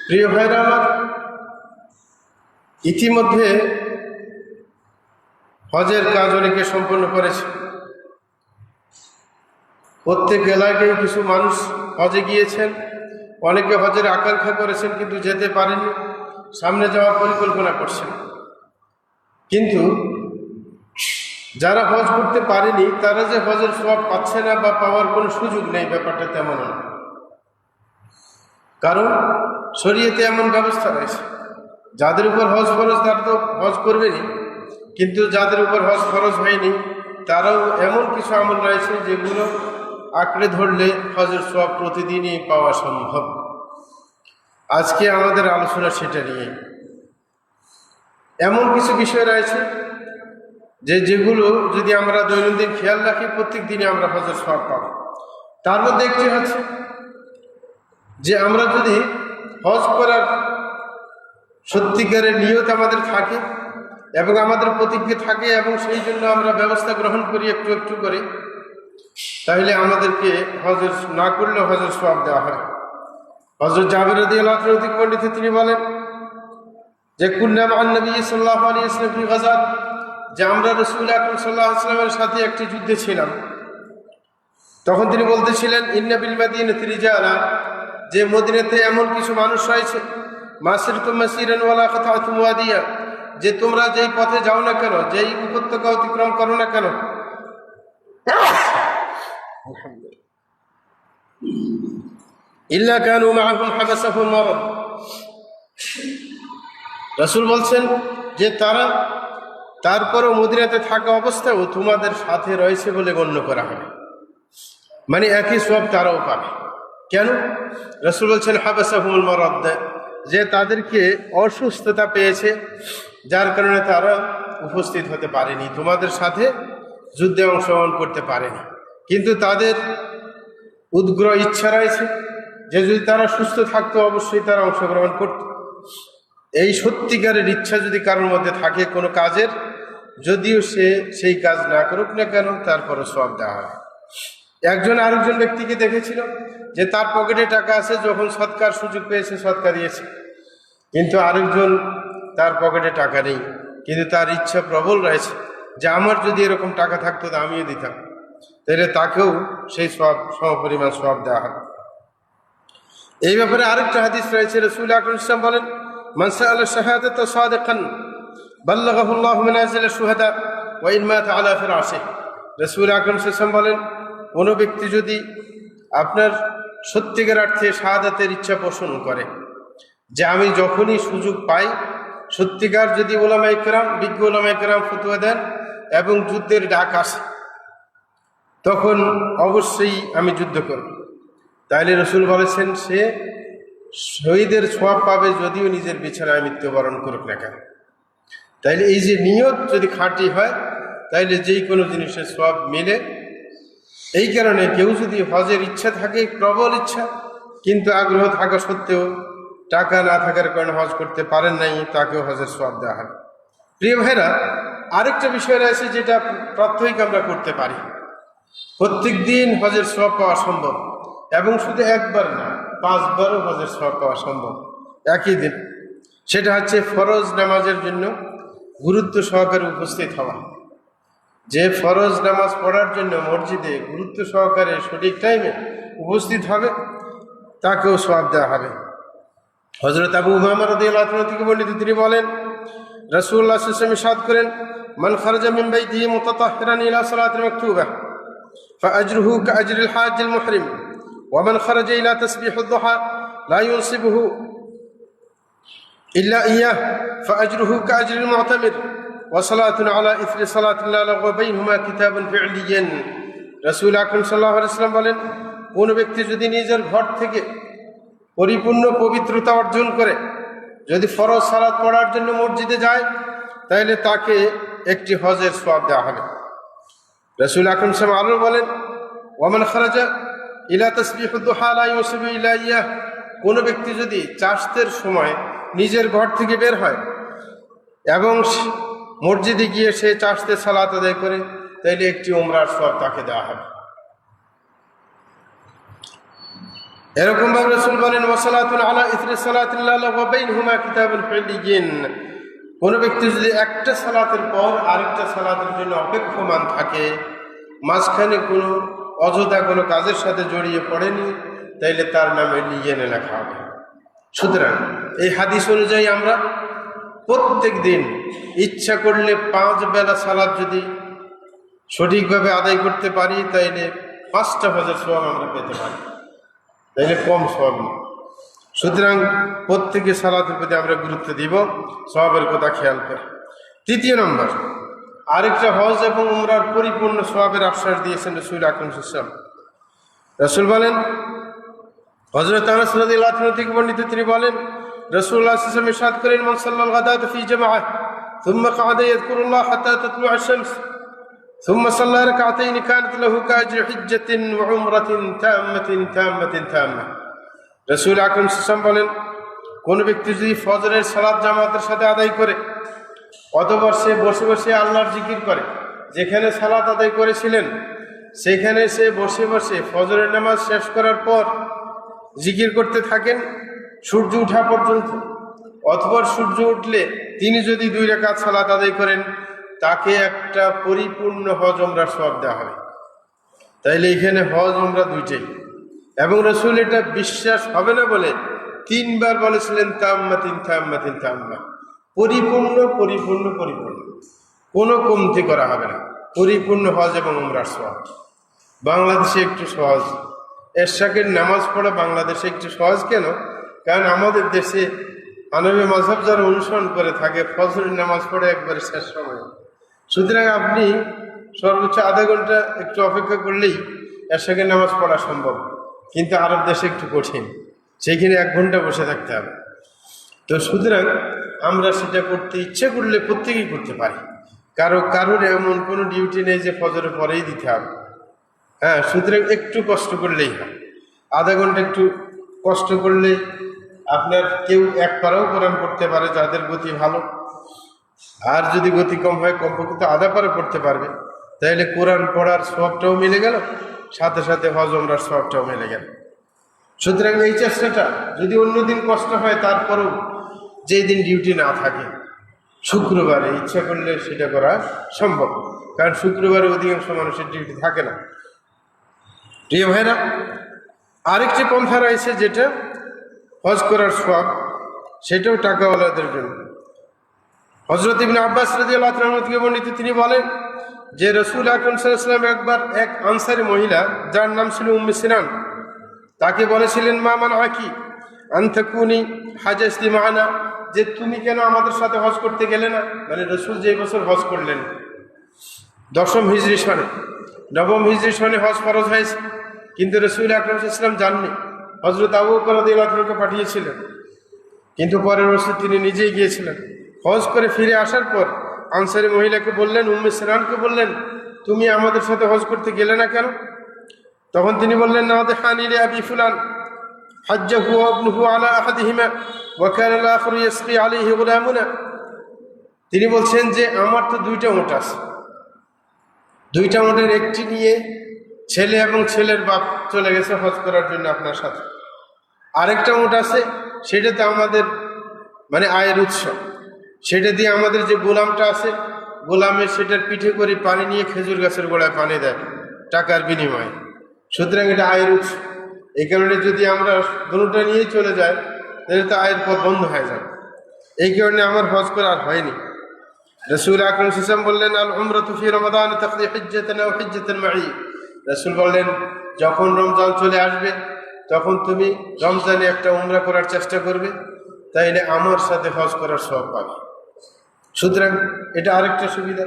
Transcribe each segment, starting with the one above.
প্রিয় ভাইরা আমার, ইতিমধ্যে হজের কাজ অনেকে সম্পন্ন করেছে। প্রত্যেক এলাকায় কিছু মানুষ হজে গিয়েছেন, অনেকে হজের আকাঙ্ক্ষা করেছেন কিন্তু যেতে পারেননি, সামনে যাওয়ার পরিকল্পনা করছেন। কিন্তু যারা হজ করতে পারেনি তারা যে হজের সওয়াব পাচ্ছে না বা পাওয়ার কোনো সুযোগ নেই, ব্যাপারটা তেমন না। কারণ শরীয়তে এমন ব্যবস্থা রয়েছে, যাদের উপর হজ ফরজ তারা তো হজ করবেনই, কিন্তু যাদের উপর হজ ফরজ হয়নি তারাও এমন কিছু আমল রয়েছে যেগুলো আঁকড়ে ধরলে হজের সওয়াব প্রতিদিনই পাওয়া সম্ভব। আজকে আমাদের আলোচনা সেটা নিয়ে। এমন কিছু বিষয় রয়েছে যেগুলো যদি আমরা দৈনন্দিন খেয়াল রাখি প্রত্যেক দিনে আমরা হজের সওয়াব পাব। তার মধ্যে একটি হচ্ছে যে আমরা যদি হজ করার সত্যিকারের নিয়ত আমাদের থাকে এবং আমাদের প্রতিজ্ঞা থাকে এবং সেই জন্য আমরা ব্যবস্থা গ্রহণ করি একটু একটু করে, তাহলে আমাদেরকে হজের না করলেও হজের সওয়াব দেওয়া হয়। হযরত জাবের রাদিয়াল্লাহু আনহু থেকে বর্ণিত, তিনি বলেন যে কুন্না মা'আন নবী সাল্লাল্লাহু আলাইহি ওয়াসাল্লাম ফি গাযাত, যে আমরা রাসূল আকরাম সাল্লাল্লাহু আলাইহি ওয়াসাল্লামের সাথে একটি যুদ্ধে ছিলাম। তখন তিনি বলতেছিলেন ইন্না বিল মাদিনাতি রিজালা, যে মদিনাতে এমন কিছু মানুষ রয়েছে, মাসিরতুম মাসিরান ওয়ালা কাতাতুম ওয়াদিয়া, যে তোমরা যেই পথে যাও না কেন, যেই উপত্যকা অতিক্রম করো না কেন, ইল্লা কানু মাআহুম হাবাসাহুম মারাদ, রাসূল বলছেন যে তারা তারপরও মদিনাতে থাকা অবস্থায়ও তোমাদের সাথে রয়েছে বলে গণ্য করা হবে, মানে একই সওয়াব তারাও পাবে। কেন? রাসূল বলছেন হাবাসাহুমুল মারাদ, যে তাদেরকে অসুস্থতা পেয়েছে যার কারণে তারা উপস্থিত হতে পারেনি, তোমাদের সাথে যুদ্ধে অংশগ্রহণ করতে পারেনি, কিন্তু তাদের উদ্গ্র ইচ্ছা রয়েছে যে যদি তারা সুস্থ থাকতো অবশ্যই তারা অংশগ্রহণ করত। এই সত্যিকারের ইচ্ছা যদি কারোর মধ্যে থাকে কোনো কাজের, যদিও সে সেই কাজ না করুক না কেন তারপরে সওয়াব দেওয়া হয়। একজন আরেকজন ব্যক্তিকে দেখেছিল যে তার পকেটে টাকা আছে, যখন সৎকার সুযোগ পেয়েছে সৎকার দিয়েছে, কিন্তু আরেকজন তার পকেটে টাকা নেই, কিন্তু তার ইচ্ছা প্রবল রয়েছে যে আমার যদি এরকম টাকা থাকতো তা আমিও দিতাম, তাহলে তাকেও সেই সমপরিমাণ সওয়াব দেওয়া হয়। এই ব্যাপারে আরেকটা হাদিস রয়েছে, রাসূল আকরাম সাল্লাল্লাহু আলাইহি ওয়াসাল্লাম বলেন মান সাআলা শাহাদাতা সাদিকান বাল্লাগাহু আল্লাহু মানাজিল আশ-শুহাদা ওয়া ইন মাতা আলা ফিরাশিহি। রাসূল আকরাম সাল্লাল্লাহু আলাইহি ওয়াসাল্লাম বলেন, কোনো ব্যক্তি যদি আপনার সত্যিকার অর্থে শাহাদাতের ইচ্ছা পোষণ করে, যে আমি যখনই সুযোগ পাই, সত্যিকার যদি উলামায়ে কেরাম, বিজ্ঞ উলামায়ে কেরাম ফতোয়া দেন এবং যুদ্ধের ডাক আসে, তখন অবশ্যই আমি যুদ্ধ করব, তাইলে রাসূল বলেছেন সে শহীদের সওয়াব পাবে যদিও নিজের বিছানায় মৃত্যুবরণ করুক না কেন। তাইলে এই যে নিয়ত যদি খাঁটি হয় তাইলে যেই কোনো জিনিসের সওয়াব মিলে। এই কারণে কেউ যদি হজের ইচ্ছা থাকে, প্রবল ইচ্ছা, কিন্তু আগ্রহ থাকা সত্ত্বেও টাকা না থাকার কারণে হজ করতে পারেন নাই, তাকেও হজের সওয়াব দেওয়া হবে। প্রিয় ভাইরা, আরেকটা বিষয় রয়েছে যেটা প্রাত্যহিক আমরা করতে পারি, প্রত্যেক দিন হজের সওয়াব পাওয়া সম্ভব, এবং শুধু একবার না 5 বারও হজের সওয়াব পাওয়া সম্ভব একই দিন। সেটা হচ্ছে ফরজ নামাজের জন্য গুরুত্ব সহকারে উপস্থিত হওয়া। যে ফরজ নামাজ পড়ার জন্য মসজিদে গুরুত্ব সহকারে সঠিক টাইমে উপস্থিত হবে তাকেও সওয়াব দেওয়া হবে। হযরত আবু উমামা রাদিয়াল্লাহু আনহু থেকে বর্ণিত, তিনি বলেন রাসূলুল্লাহ সাল্লাল্লাহু আলাইহি ওয়াসাল্লাম ইরশাদ করেন মান খারাজা মিন বাইতিহি মুতাতাহহিরান ইলা সালাতিল মাকতুবাহ ফাআজরুহু কাআজরিল হাজ্জিল মুহরিম ওয়া মান খারাজা ইলা তাসবিহিদ দুহা লা ইউসিবুহু ইল্লা ইয়াহ ফাআজরুহু কাআজরিল মু'তামির ওয়া সালাতুন আলা ইসরি সালাতিন লা লাগওয়া বাইনহুমা কিতাবুন ফি'লিয়ান। রাসূল আকরাম সাল্লাল্লাহু আলাইহি ওয়াসাল্লাম বলেন, কোন ব্যক্তি যদি নিজের ঘর থেকে পরিপূর্ণ পবিত্রতা অর্জন করে যদি ফরজ সালাত পড়ার জন্য মসজিদে যায়, তাহলে তাকে একটি হজের সওয়াব দেওয়া হবে। রাসূল আকরাম সাল্লাল্লাহু আলাইহি ওয়াসাল্লাম আরো বলেন ওয়া মান খারাজা ইলা তাসবিহিদ দুহা লা ইউসিবু ইল্লা ইয়াহ, কোন ব্যক্তি যদি চাশতের সময় নিজের ঘর থেকে বের হয় এবং মসজিদে গিয়ে সে চাশতের সালাত আদায় করে, তাইলে একটি উমরার সওয়াব তাকে দেওয়া হবে। এরকম ভাবে রাসূল বলেন ওয়াসালাতুন আলা ইসরি সালাতিল্লাহ ওয়া বাইনহুমা কিতাবুল ফিলিয়িন, কোন ব্যক্তি যদি একটা সালাতের পর আরেকটা সালাতের জন্য অপেক্ষমান থাকে, মাঝখানে কোনো অযথা কোনো কাজের সাথে জড়িয়ে পড়েনি, তাইলে তার নামে লিজেনে লেখা হবে। সুতরাং এই হাদিস অনুযায়ী আমরা প্রত্যেক দিন ইচ্ছা করলে 5 বেলা সালাত যদি সঠিকভাবে আদায় করতে পারি, তাইলে 5টা হজের সওয়াব আমরা পেতে পারি, তাইলে কম সওয়াব না। সুতরাং প্রত্যেকে সালাতের প্রতি আমরা গুরুত্ব দিব, সওয়াবের কথা খেয়াল করে। 3 নম্বর, আরেকটা হজ এবং উমরার পরিপূর্ণ সওয়াবের আশ্বাস দিয়েছেন রাসূল আকরাম সাল্লাল্লাহু আলাইহি ওয়াসাল্লাম। রাসূল বলেন, হযরত আনাস রাদিয়াল্লাহু আনহু থেকে বর্ণিত, তিনি বলেন রাসূলুল্লাহ সাল্লাল্লাহু আলাইহি ওয়াসাল্লাম ইরশাদ করেন, মান সাল্লাল গাদাত ফি জামাআহ থুম্মা ক্বাদা ইয়াযকুরুল্লাহ হাত্তা তাতলুআ আশ-শামস থুম্মা সাল্লা রাকাতাইন কানাত লাহু কাআজরি হিজ্জাতিন ওয়া উমরাতিন তাম্মাহ। রাসূল আকরাম সাল্লাল্লাহু আলাইহি ওয়াসাল্লাম বলেন, কোন ব্যক্তি যদি ফজরের সালাত জামাতের সাথে আদায় করে অথবা সে বসে বসে আল্লাহর জিকির করে, যেখানে সালাত আদায় করেছিলেন সেখানে সে বসে বসে ফজরের নামাজ শেষ করার পর জিকির করতে থাকেন সূর্য ওঠা পর্যন্ত, অথবা সূর্য উঠলে তিনি যদি 2 রাকাত সালাত আদায় করেন, তাকে একটা পরিপূর্ণ হজ উমরার সওয়াব দেওয়া হবে। তাইলে এখানে হজ উমরা দুইটাই। এবং রাসূল এটা বিশ্বাস হবে না বলে 3 বার বলেছিলেন তাম্মা, পরিপূর্ণ পরিপূর্ণ পরিপূর্ণ, কোনো কমতি করা হবে না, পরিপূর্ণ হজ এবং উমরার সওয়াব। বাংলাদেশে একটু সহজ, এশাকের নামাজ পড়া বাংলাদেশে একটু সহজ কেন? কারণ আমাদের দেশে হানাফি মাযহাব যারা অনুসরণ করে থাকে ফজরের নামাজ পড়ে একবারে শেষ সময়। সুতরাং আপনি সর্বোচ্চ আধা ঘন্টা একটু অপেক্ষা করলেই এশাকের নামাজ পড়া সম্ভব, কিন্তু আরব দেশে একটু কঠিন, সেইখানে 1 ঘন্টা বসে থাকতে হবে। তো সুতরাং আমরা সেটা করতে ইচ্ছে করলে প্রত্যেকেই করতে পারি, কারোর এমন কোনো ডিউটি নেই যে ফজরের পরেই দিতে হবে। হ্যাঁ, সুতরাং একটু কষ্ট করলেই হয়, আধা ঘন্টা একটু কষ্ট করলে আপনার কেউ 1 পারাও কোরআন পড়তে পারে যাদের গতি ভালো, আর যদি গতি কম হয় কমপক্ষে আধা পারা পড়তে পারবে, তাহলে কোরআন পড়ার সওয়াবটাও মিলে গেল, সাথে সাথে হজ উমরার সওয়াবটাও মিলে গেল। সুতরাং এই চেষ্টাটা যদি অন্যদিন কষ্ট হয়, তারপরেও যেই দিন ডিউটি না থাকে শুক্রবারে ইচ্ছা করলে সেটা করা সম্ভব, কারণ শুক্রবারে অধিকাংশ মানুষের ডিউটি থাকে না। প্রিয় ভাইরা, আরেকটি পন্থা রয়েছে যেটা হজ করার সওয়াব, সেটাও টাকাওয়ালাদের জন্য। হযরত ইবনে আব্বাস রাদিয়াল্লাহু আনহু থেকে বর্ণিত, তিনি বলেন যে রাসূল আকরাম সাল্লাল্লাহু আলাইহি ওয়াসাল্লাম একবার এক আনসারী মহিলা যার নাম ছিল উম্মে সিনান, তাকে বলেছিলেন, মা মানআকি আন তাকুনি হাজাজতি মা'ানা, যে তুমি কেন আমাদের সাথে হজ করতে গেলে না? মানে রাসূল যে বছর হজ করলেন 10ম হিজরি সনে, 9ম হিজরি সনে হজ ফরজ হয়েছে, কিন্তু রাসূল আকরাম সাল্লাল্লাহু আলাইহি ওয়াসাল্লাম যাননি। হযরত আবু বকর রাদিয়াল্লাহু আনহুকে পাঠিয়েছিলেন, কিন্তু পরের বছর তিনি নিজেই গিয়েছিলেন। হজ করে ফিরে আসার পর আনসারী মহিলাকে বললেন, উম্মে সিনানকে বললেন, তুমি আমাদের সাথে হজ করতে গেলে না কেন? তখন তিনি বললেন, নাদিহানি লি আবি ফুলান হাজ্জাহু ওয়া ইবনুহু আলা আহাদিহিমা ওয়া কানা আল-আখিরু ইয়াসকি আলাইহি গুলামুনা। তিনি বলছেন যে আমার তো 2টা উট আছে, 2টা উটের একটি নিয়ে ছেলে এবং ছেলের বাপ চলে গেছে হজ করার জন্য আপনার সাথে, আরেকটা উট আছে সেটাতে আমাদের মানে আয়ের উৎস, সেটা দিয়ে আমাদের যে গোলামটা আছে গোলামের সেটার পিঠে করে পানি নিয়ে খেজুর গাছের গোড়ায় পানি দেয় টাকার বিনিময়ে। সুতরাং এটা আয়ের উৎস, এই কারণে যদি আমরা দুটোটা নিয়েই চলে যাই তাহলে তো আয়ের পথ বন্ধ হয়ে যাবে। এই কারণে আমার হজ করা আর হয়নি। রাসূল আকরাম সাল্লাল্লাহু আলাইহি ওয়াসাল্লাম বললেন, আল উমরাতু ফি রমাদান তাকদি হিজ্জাতান ওয়া হিজ্জাতান মা'i। রাসূল বললেন, যখন রমজান চলে আসবে তখন তুমি রমজানে একটা উমরা করার চেষ্টা করবে, তাইলে আমার সাথে হজ করার সওয়াব পাবে। সুতরাং এটা আরেকটা সুবিধা।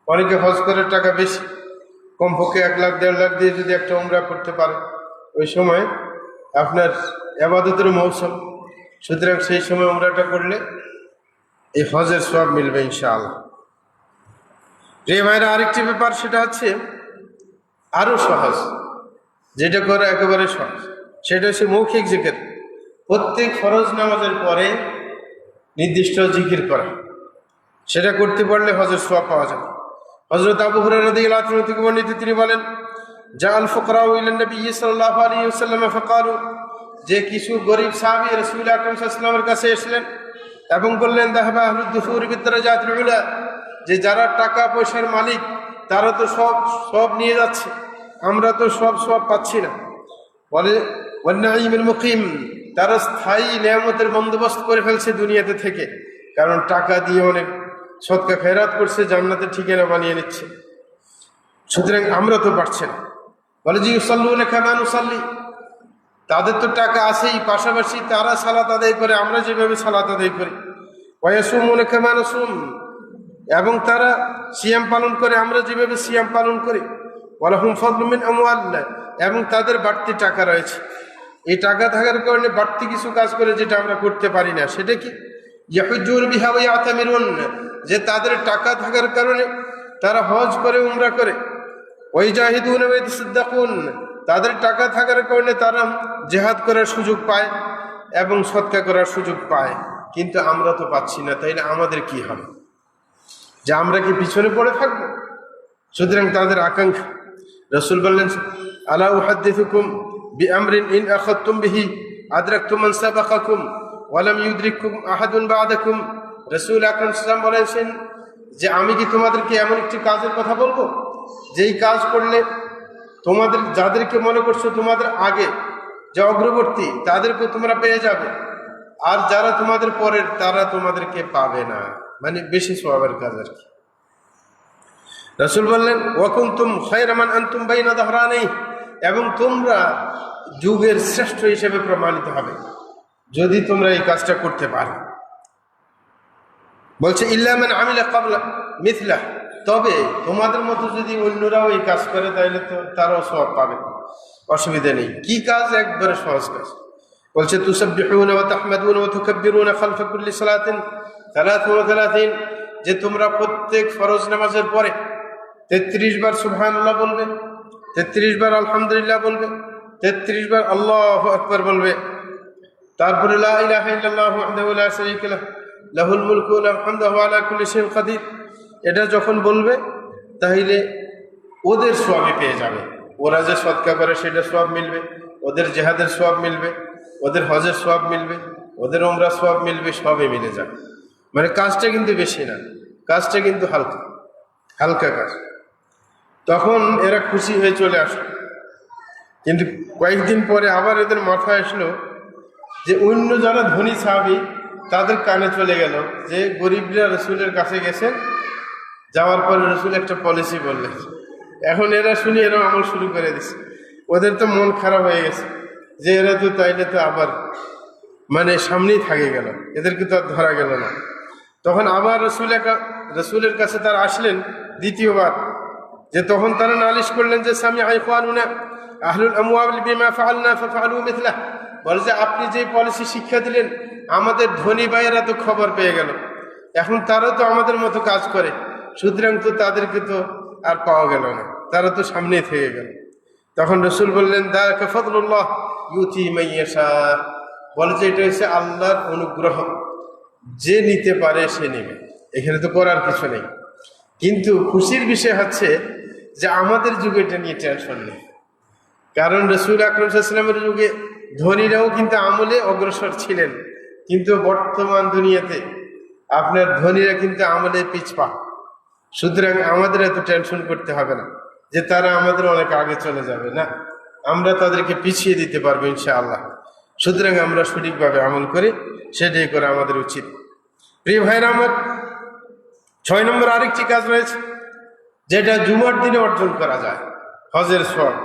অনেকে হজ করার টাকা বেশি, কমপক্ষে 1 লাখ 1.5 লাখ দিয়ে যদি একটা উমরা করতে পারে, ওই সময় আপনার ইবাদতের মৌসুম, সুতরাং সেই সময় উমরাটা করলে এই হজের সওয়াব মিলবে ইনশাআল্লাহ। প্রিয় ভাইরা, আরেকটি ব্যাপার সেটা হচ্ছে আরো সহজ, যেটা করা একেবারে সহজ, সেটা হচ্ছে মৌখিক জিকির। প্রত্যেক ফরজ নামাজের পরে নির্দিষ্ট জিকির করা, সেটা করতে পারলে হজের সওয়াব পাওয়া যাবে। হযরত আবু হুরায়রা রাদিয়াল্লাহু আনহু থেকে বর্ণিত, তিনি বলেন, জাআল ফুকরাউ ইলা নবী সাল্লাল্লাহু আলাইহি ওয়াসাল্লাম ফাকালু যে কিছু গরিব সাহাবী রাসূল আকরাম সাল্লাল্লাহু আলাইহি ওয়াসাল্লামের কাছে এসলেন এবং বললেন যাহাবা আহলুদ দুসুর বিদ্দারাজাতিল উলা, যে যারা টাকা পয়সার মালিক তারা তো সব নিয়ে যাচ্ছে, আমরা তো সব পাচ্ছি না। বলে ওয়ান্নাঈমুল মুকিম, তারা স্থায়ী নিয়ামতের বন্দোবস্ত করে ফেলছে দুনিয়াতে থেকে, কারণ টাকা দিয়ে অনেক সদকা খেরাত করছে, জান্নাতের ঠিকানা বানিয়ে নিচ্ছে, সুতরাং আমরা তো পারছি না। বলে জি ইউসাল্লুনা কামা নুসাল্লি, তাদের তো টাকা আছেই, পাশাপাশি তারা সালাত আদায় করে আমরা যেভাবে সালাত আদায় করি। ওয়া ইয়াসুমুনা কামা নাসুম, এবং তারা সিয়াম পালন করে আমরা যেভাবে সিয়াম পালন করি। ওয়ালাহুম ফাদলুম মিন আমওয়ালিল্লাহ, এবং তাদের বাড়তি টাকা রয়েছে, এই টাকা থাকার কারণে বাড়তি কিছু কাজ করে যেটা আমরা করতে পারি না। সেটা কি? ইয়াহুজ্জুন বিহা ওয়া ইয়াতামিরুন, যে তাদের টাকা থাকার কারণে তারা হজ করে, উমরা করে। ওয়া ইয়াজাহিদুন ওয়া ইয়াতাসাদ্দাকুন, তাদের টাকা থাকার কারণে তারা জিহাদ করার সুযোগ পায় এবং সদকা করার সুযোগ পায়, কিন্তু আমরা তো পাচ্ছি না। তাইলে আমাদের কি হবে? যে আমরা কি পিছনে পড়ে থাকবো? সুতরাং তাদের আকাঙ্ক্ষা। রাসূল বললেন আলা উহাদ্দিসুকুম বিআমরিন ইন আখাযতুম বিহি আদরাকতুম মান সাবাকাকুম ওয়া লাম ইউদরিককুম আহাদুন বা'দাকুম। রাসূল আকরাম সাল্লাল্লাহু আলাইহি ওয়াসাল্লাম বলেছেন যে আমি কি তোমাদেরকে এমন একটি কাজের কথা বলবো যেই কাজ করলে তোমাদের যাদেরকে মনে করছো তোমাদের আগে যে অগ্রবর্তী তাদেরকে তোমরা পেয়ে যাবে, আর যারা তোমাদের পরের তারা তোমাদেরকে পাবে না, মানে বেশি সওয়াবের কাজ আর কি। রাসূল বললেন ওয়া কুনতুম খায়রা মান আনতুম বাইনা যাহরানাইহি, এবং তোমরা যুগের শ্রেষ্ঠ হিসেবে প্রমাণিত হবে যদি তোমরা এই কাজটা করতে পারো। বলছে ইল্লা মান আমিলা ক্বাবলা মিথলা, তবে তোমাদের মতো যদি অন্যরাও এই কাজ করে তাহলে তো তারাও সওয়াব পাবে, অসুবিধা নেই। কি কাজ? একবারে সহজ কাজ। বলছে তুসাব্বিহুনা ওয়া তাহমাদুনা ওয়া তুকাব্বিরুনা খালফা কুল্লি সালাতিন 33, যে তোমরা প্রত্যেক ফরজ নামাজের পরে 33 বার সুবহানাল্লাহ বলবে, 33 বার আলহামদুলিল্লাহ বলবে, 33 বার আল্লাহু আকবার বলবে, তারপরে লা ইলাহা ইল্লাল্লাহু ওয়াহদাহু লা শারীকা লাহু লাহুল মুলকু ওয়া লাহুল হামদু ওয়া হুয়া আলা কুল্লি শাইইন কাদির। এটা যখন বলবে তাহলে ওদের সওয়াব পেয়ে যাবে, ওরা যে সদকা করে সেটা সওয়াব মিলবে, ওদের জিহাদের সওয়াব মিলবে, ওদের হজের সওয়াব মিলবে, ওদের উমরার সওয়াব মিলবে, সবই মিলে যাবে। মানে কাজটা কিন্তু বেশি না, কাজটা কিন্তু হালকা কাজ। তখন এরা খুশি হয়ে চলে আসলো, কিন্তু কয়েকদিন পরে আবার এদের মাথায় আসলো যে অন্য যারা ধনী সাহাবী তাদের কানে চলে গেল যে গরিবরা রাসূলের কাছে গেছে, যাওয়ার পরে রাসূল একটা পলিসি বললেন। এখন এরা শুনি এরা আমল শুরু করে দিছে, ওদের তো মন খারাপ হয়ে গেছে যে এরা তো তাইলে তো আবার মানে সামনেই থাকে গেল, এদেরকে তো আর ধরা গেল না। তখন আবার রাসূলের কাছে তারা আসলেন দ্বিতীয়বার, যে তখন তারা নালিশ করলেন যে সামিআ ইখওয়ানুনা আহলুল আমওয়াল বিমা ফাআলনা ফাফআলু মিথলা, বলে যে আপনি যে পলিসি শিক্ষা দিলেন আমাদের ধনী ভাইয়েরা তো খবর পেয়ে গেল, এখন তারা তো আমাদের মতো কাজ করে, সুতরাং তো তাদেরকে তো আর পাওয়া গেল না, তারা তো সামনেই থেকে গেল। তখন রাসূল বললেন যাকা ফাদলুল্লাহ ইউতি মান ইয়াশা, বলে যে এটা হচ্ছে আল্লাহর অনুগ্রহ, যে নিতে পারে সে নেবে, এখানে তো করার কিছু নেই। কিন্তু খুশির বিষয় হচ্ছে যে আমাদের যুগে এটা নিয়ে টেনশন নেই, কারণ রাসূল আকরাম সাল্লাল্লাহু আলাইহি ওয়াসাল্লামের যুগে ধনীরাও কিন্তু আমলে অগ্রসর ছিলেন, কিন্তু বর্তমান দুনিয়াতে আপনার ধনীরা কিন্তু আমলে পিছপা। সুতরাং আমাদের এত টেনশন করতে হবে না যে তারা আমাদের অনেক আগে চলে যাবে, না, আমরা তাদেরকে পিছিয়ে দিতে পারবো ইনশাআল্লাহ। সুতরাং আমরা সঠিকভাবে আমল করি, সেটাই করা আমাদের উচিত। প্রিয় ভাইরা আমার, 6 নম্বর আরেকটি কাজ রয়েছে যেটা জুমার দিনে অর্জন করা যায়, হজের সওয়াব।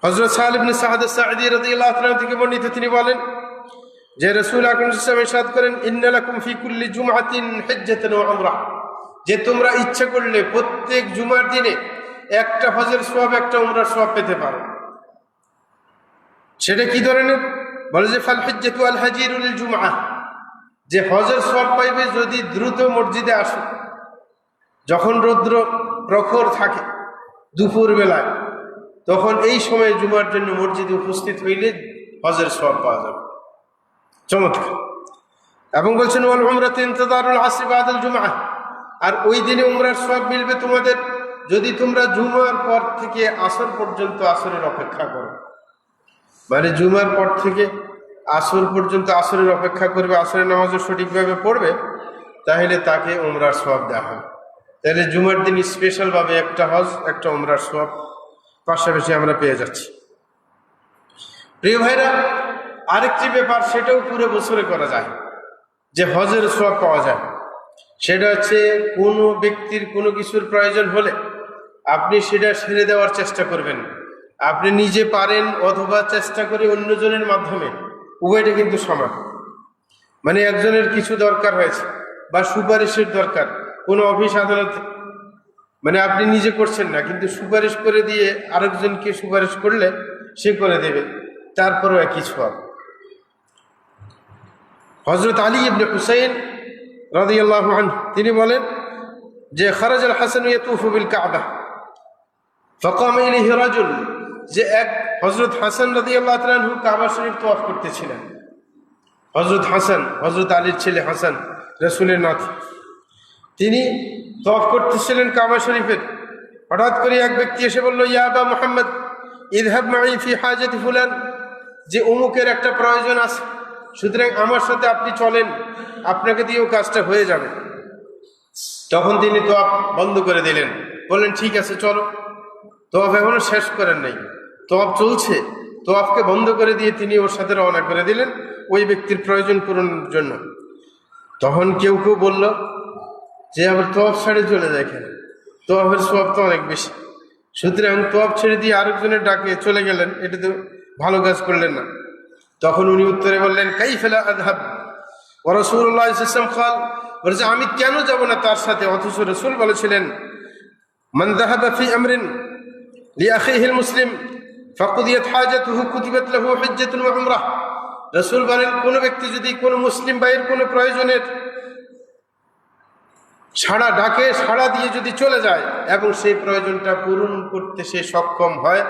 হযরত সাহেল ইবনে সাদ আস-সাঈদী রাদিয়াল্লাহু তাআলা থেকে বর্ণিত, তিনি বলেন যে রাসূল আকরাম সাল্লাল্লাহু আলাইহি ওয়াসাল্লাম ইরশাদ করেন ইন্না লাকুম ফি কুল্লি জুমআতিন হিজ্জাতান ওয়া উমরাহ, যে তোমরা ইচ্ছা করলে প্রত্যেক জুমার দিনে একটা হজের সওয়াব একটা উমরার সওয়াব পেতে পারো। সেটা কি ধরনের? বলে যে ফাল হিজ্জাতু আল হাজিরু লিল জুমআহ, যে হজের সওয়াব পাইবে যদি দ্রুত মসজিদে আসো, যখন রৌদ্র প্রখর থাকে দুপুর বেলায়, তখন এই সময় জুমার জন্য মসজিদে উপস্থিত হইলে হজের সওয়াব পাওয়া যাবে। চমৎকার। এবং বলছেন ওয়াল উমরাতু ইনতিযারুল আসর বাদাল জুমআহ, আর ওই দিনে উমরার সওয়াব মিলবে তোমাদের যদি তোমরা জুমার পর থেকে আসর পর্যন্ত আসরের অপেক্ষা করো। মানে জুমার পর থেকে আসর পর্যন্ত আসরের অপেক্ষা করবে, আসরের নামাজও সঠিকভাবে পড়বে, তাহলে তাকে উমরার সওয়াব দেওয়া হবে। তাহলে জুমার দিন স্পেশালভাবে একটা হজ একটা উমরার সওয়াব পাশাপাশি আমরা পেয়ে যাচ্ছি। প্রিয় ভাইরা, আরেকটি ব্যাপার, সেটাও পুরো বছরে করা যায়, যে হজের সওয়াব পাওয়া যায়। সেটা হচ্ছে কোনো ব্যক্তির কোনো কিছুর প্রয়োজন হলে আপনি সেটা সেরে দেওয়ার চেষ্টা করবেন। আপনি নিজে পারেন অথবা চেষ্টা করে অন্যজনের মাধ্যমে, উভয়টা কিন্তু সমান। মানে একজনের কিছু দরকার হয়েছে বা সুপারিশের দরকার কোনো অফিস আদালতে, মানে আপনি নিজে করছেন না, কিন্তু সুপারিশ করে দিয়ে আরেকজনকে সুপারিশ করলে সে করে দেবে, তারপরেও একই সওয়াব। হযরত আলী ইবনে হুসাইন রাদিয়াল্লাহু আনহু তিনি বলেন যে খারাজাল হাসান ইয়াতুফু বিল কাবা ফাকামা ইলাইহি রাজুল, যে এক হযরত হাসান রাদিয়াল্লাহু তাআলা আনহু কাবা শরীফ তওয়াফ করতেছিলেন। হযরত হাসান, হযরত আলীর ছেলে হাসান, রাসূলের নাতি, তিনি তওয়াফ করতেছিলেন কাবা শরীফের। হঠাৎ করে এক ব্যক্তি এসে বলল, ইয়া আবা মুহাম্মদ ইযহাব মাই ফি হাজাতি ফুলান, যে অমুকের একটা প্রয়োজন আছে, সুতরাং আমার সাথে আপনি চলেন, আপনাকে দিয়েও কাজটা হয়ে যাবে। তখন তিনি তওয়াফ বন্ধ করে দিলেন, বললেন ঠিক আছে চলো। তওয়াফ এখনো শেষ করেন নাই, তওয়াফ চলছে। তওয়াফকে বন্ধ করে দিয়ে তিনি ওর সাথে রওনা করে দিলেন ওই ব্যক্তির প্রয়োজন পূরণের জন্য। তখন কেউ কেউ বলল যে আবার তওয়াফ ছেড়ে চলে যায় কেন, তওয়াফের সওয়াব তো অনেক বেশি, সুতরাং তওয়াফ ছেড়ে দিয়ে আরেকজনের ডাকে চলে গেলেন, এটা তো ভালো কাজ করলেন না। তখন উনি উত্তরে বললেন, কাইফা লা আযহাব ওয়া রাসূলুল্লাহ সাল্লাল্লাহু আলাইহি ওয়াসাল্লাম ক্বাল, বলেছে আমি কেন যাব না তার সাথে, অথচ রাসূল বলেছিলেন মান যাহাবা ফি আমরিন লিআখিহিল মুসলিম ফাকুদিয়াত হাজাতুহু কুতিবাত লাহু হজ্জাতুন ওয়া উমরাহ। রাসূল বলেন কোন ব্যক্তি যদি কোনো মুসলিম ভাইয়ের কোনো প্রয়োজনের সাড়া দিয়ে যদি চলে যায় এবং সেই প্রয়োজনটা পূরণ করতে সে সক্ষম হয়,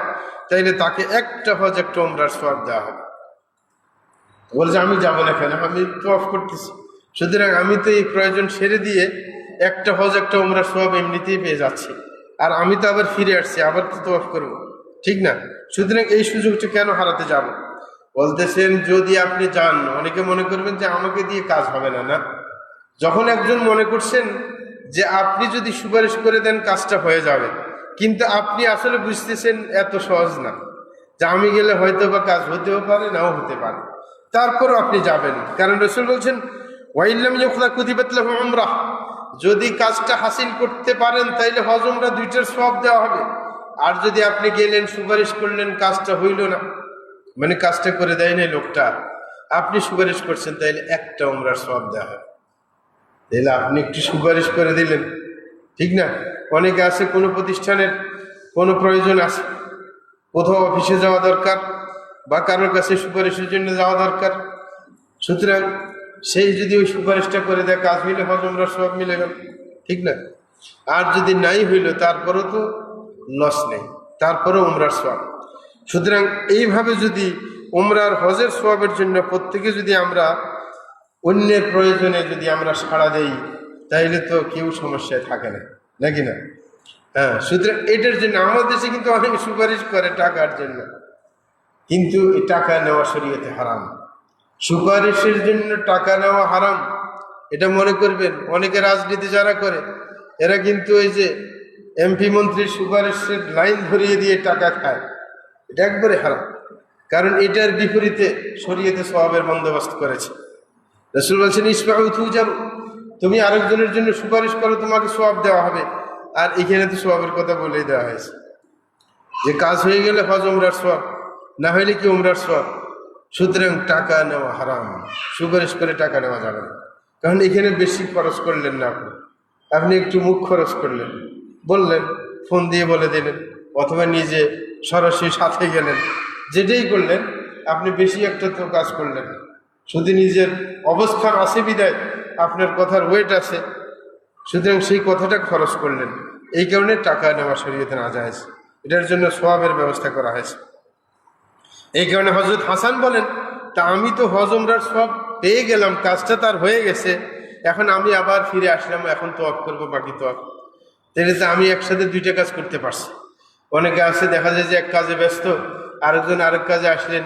তাইলে তাকে একটা হজ একটা উমরার সওয়াব দেওয়া হবে। বলছে আমি যাবো না কেন, আমি তওয়াফ করতেছি, সুতরাং আমি তো এই প্রয়োজন সেরে দিয়ে একটা হজ একটা উমরার সওয়াব এমনিতেই পেয়ে যাচ্ছি, আর আমি তো আবার ফিরে আসছি, আবার তো তওয়াফ করবো, ঠিক না? সুতরাং এই সুযোগটা কেন হারাতে যাব? বলতেছেন যদি আপনি যান, অনেকে মনে করবেন যে আমাকে দিয়ে কাজ হবে না। না, যখন একজন মনে করছেন যে আপনি যদি সুপারিশ করে দেন কাজটা হয়ে যাবে, কিন্তু আপনি আসলে বুঝতেছেন এত সহজ না, যে আমি গেলে হয়তো বা কাজ হতেও পারে নাও হতে পারে, তারপরও আপনি যাবেন। কারণ রাসূল বলছেন ওয়াইল্লাম ইউখলা কুতিবাত লাহু উমরাহ, যদি কাজটা হাসিল করতে পারেন তাইলে হজ উমরা দুইটার সওয়াব দেওয়া হবে। আর যদি আপনি গেলেন সুপারিশ করলেন কাজটা হইল না, মানে কাজটা করে দেয় নাই লোকটা, আপনি সুপারিশ করছেন, তাইলে একটা উমরার সওয়াব দেওয়া হবে। তাহলে আপনি একটু সুপারিশ করে দিলেন, ঠিক না? অনেকে আছে কোনো প্রতিষ্ঠানের কোনো প্রয়োজন আছে, কোথাও অফিসে যাওয়া দরকার বা কারোর কাছে সুপারিশের জন্য যাওয়া দরকার, সুতরাং সেই যদি ওই সুপারিশটা করে দেয় কাজ হইলে হজ উমরার সওয়াব মিলে গেল, ঠিক না? আর যদি নাই হইল তারপরও তো লস নেই, তারপরেও উমরার সওয়াব। সুতরাং এইভাবে যদি উমরার হজের সওয়াবের জন্য প্রত্যেকে যদি আমরা অন্যের প্রয়োজনে যদি আমরা সাড়া দেই, তাইলে তো কেউ সমস্যায় থাকে না, নাকি না? হ্যাঁ, সুতরাং এটার জন্য আমাদের দেশে কিন্তু অনেক সুপারিশ করে টাকার জন্য, কিন্তু এই টাকা নেওয়া শরীয়তে হারাম। সুপারিশের জন্য টাকা নেওয়া হারাম, এটা মনে করবেন। অনেকে রাজনীতি যারা করে এরা কিন্তু ওই যে এমপি মন্ত্রীর সুপারিশের লাইন ধরিয়ে দিয়ে টাকা খায়, এটা একবারে হারাম। কারণ এটার বিপরীতে শরীয়তে সওয়াবের বন্দোবস্ত করেছে। রাসূল বলছেন ইসমাউ তুজার, তুমি আরেকজনের জন্য সুপারিশ করো, তোমাকে সওয়াব দেওয়া হবে। আর এখানে তো সওয়াবের কথা বলেই দেওয়া হয়েছে যে কাজ হয়ে গেলে হজ উমরার সওয়াব, না হইলে কি উমরার সওয়াব। সুতরাং টাকা নেওয়া হারাম, সুপারিশ করে টাকা নেওয়া যাবে না। কারণ এখানে বেশি খরচ করলেন না, আপনি একটু মুখ খরচ করলেন, বললেন, ফোন দিয়ে বলে দিলেন, অথবা নিজে সরাসরি সাথে গেলেন, যেটাই করলেন আপনি বেশি একটা তো কাজ করলেন, শুধু নিজের অবস্থান আছে বিদায় আপনার কথার ওয়েট আছে, সুতরাং সেই কথাটা খরচ করলেন। এই কারণে টাকা নেওয়া শরীয়তে নাজায়েজ, এটার জন্য সওয়াবের ব্যবস্থা করা হয়েছে। এই কারণে হযরত হাসান বলেন, তা আমি তো হজ উমরার সওয়াব পেয়ে গেলাম, কাজটা তার হয়ে গেছে, এখন আমি আবার ফিরে আসলাম, এখন তওয়াফ করবো বাকি তওয়াফ, তাহলে তো আমি একসাথে দুইটা কাজ করতে পারছি। অনেকে আছে দেখা যায় যে এক কাজে ব্যস্ত, আরেকজন আরেক কাজে আসলেন,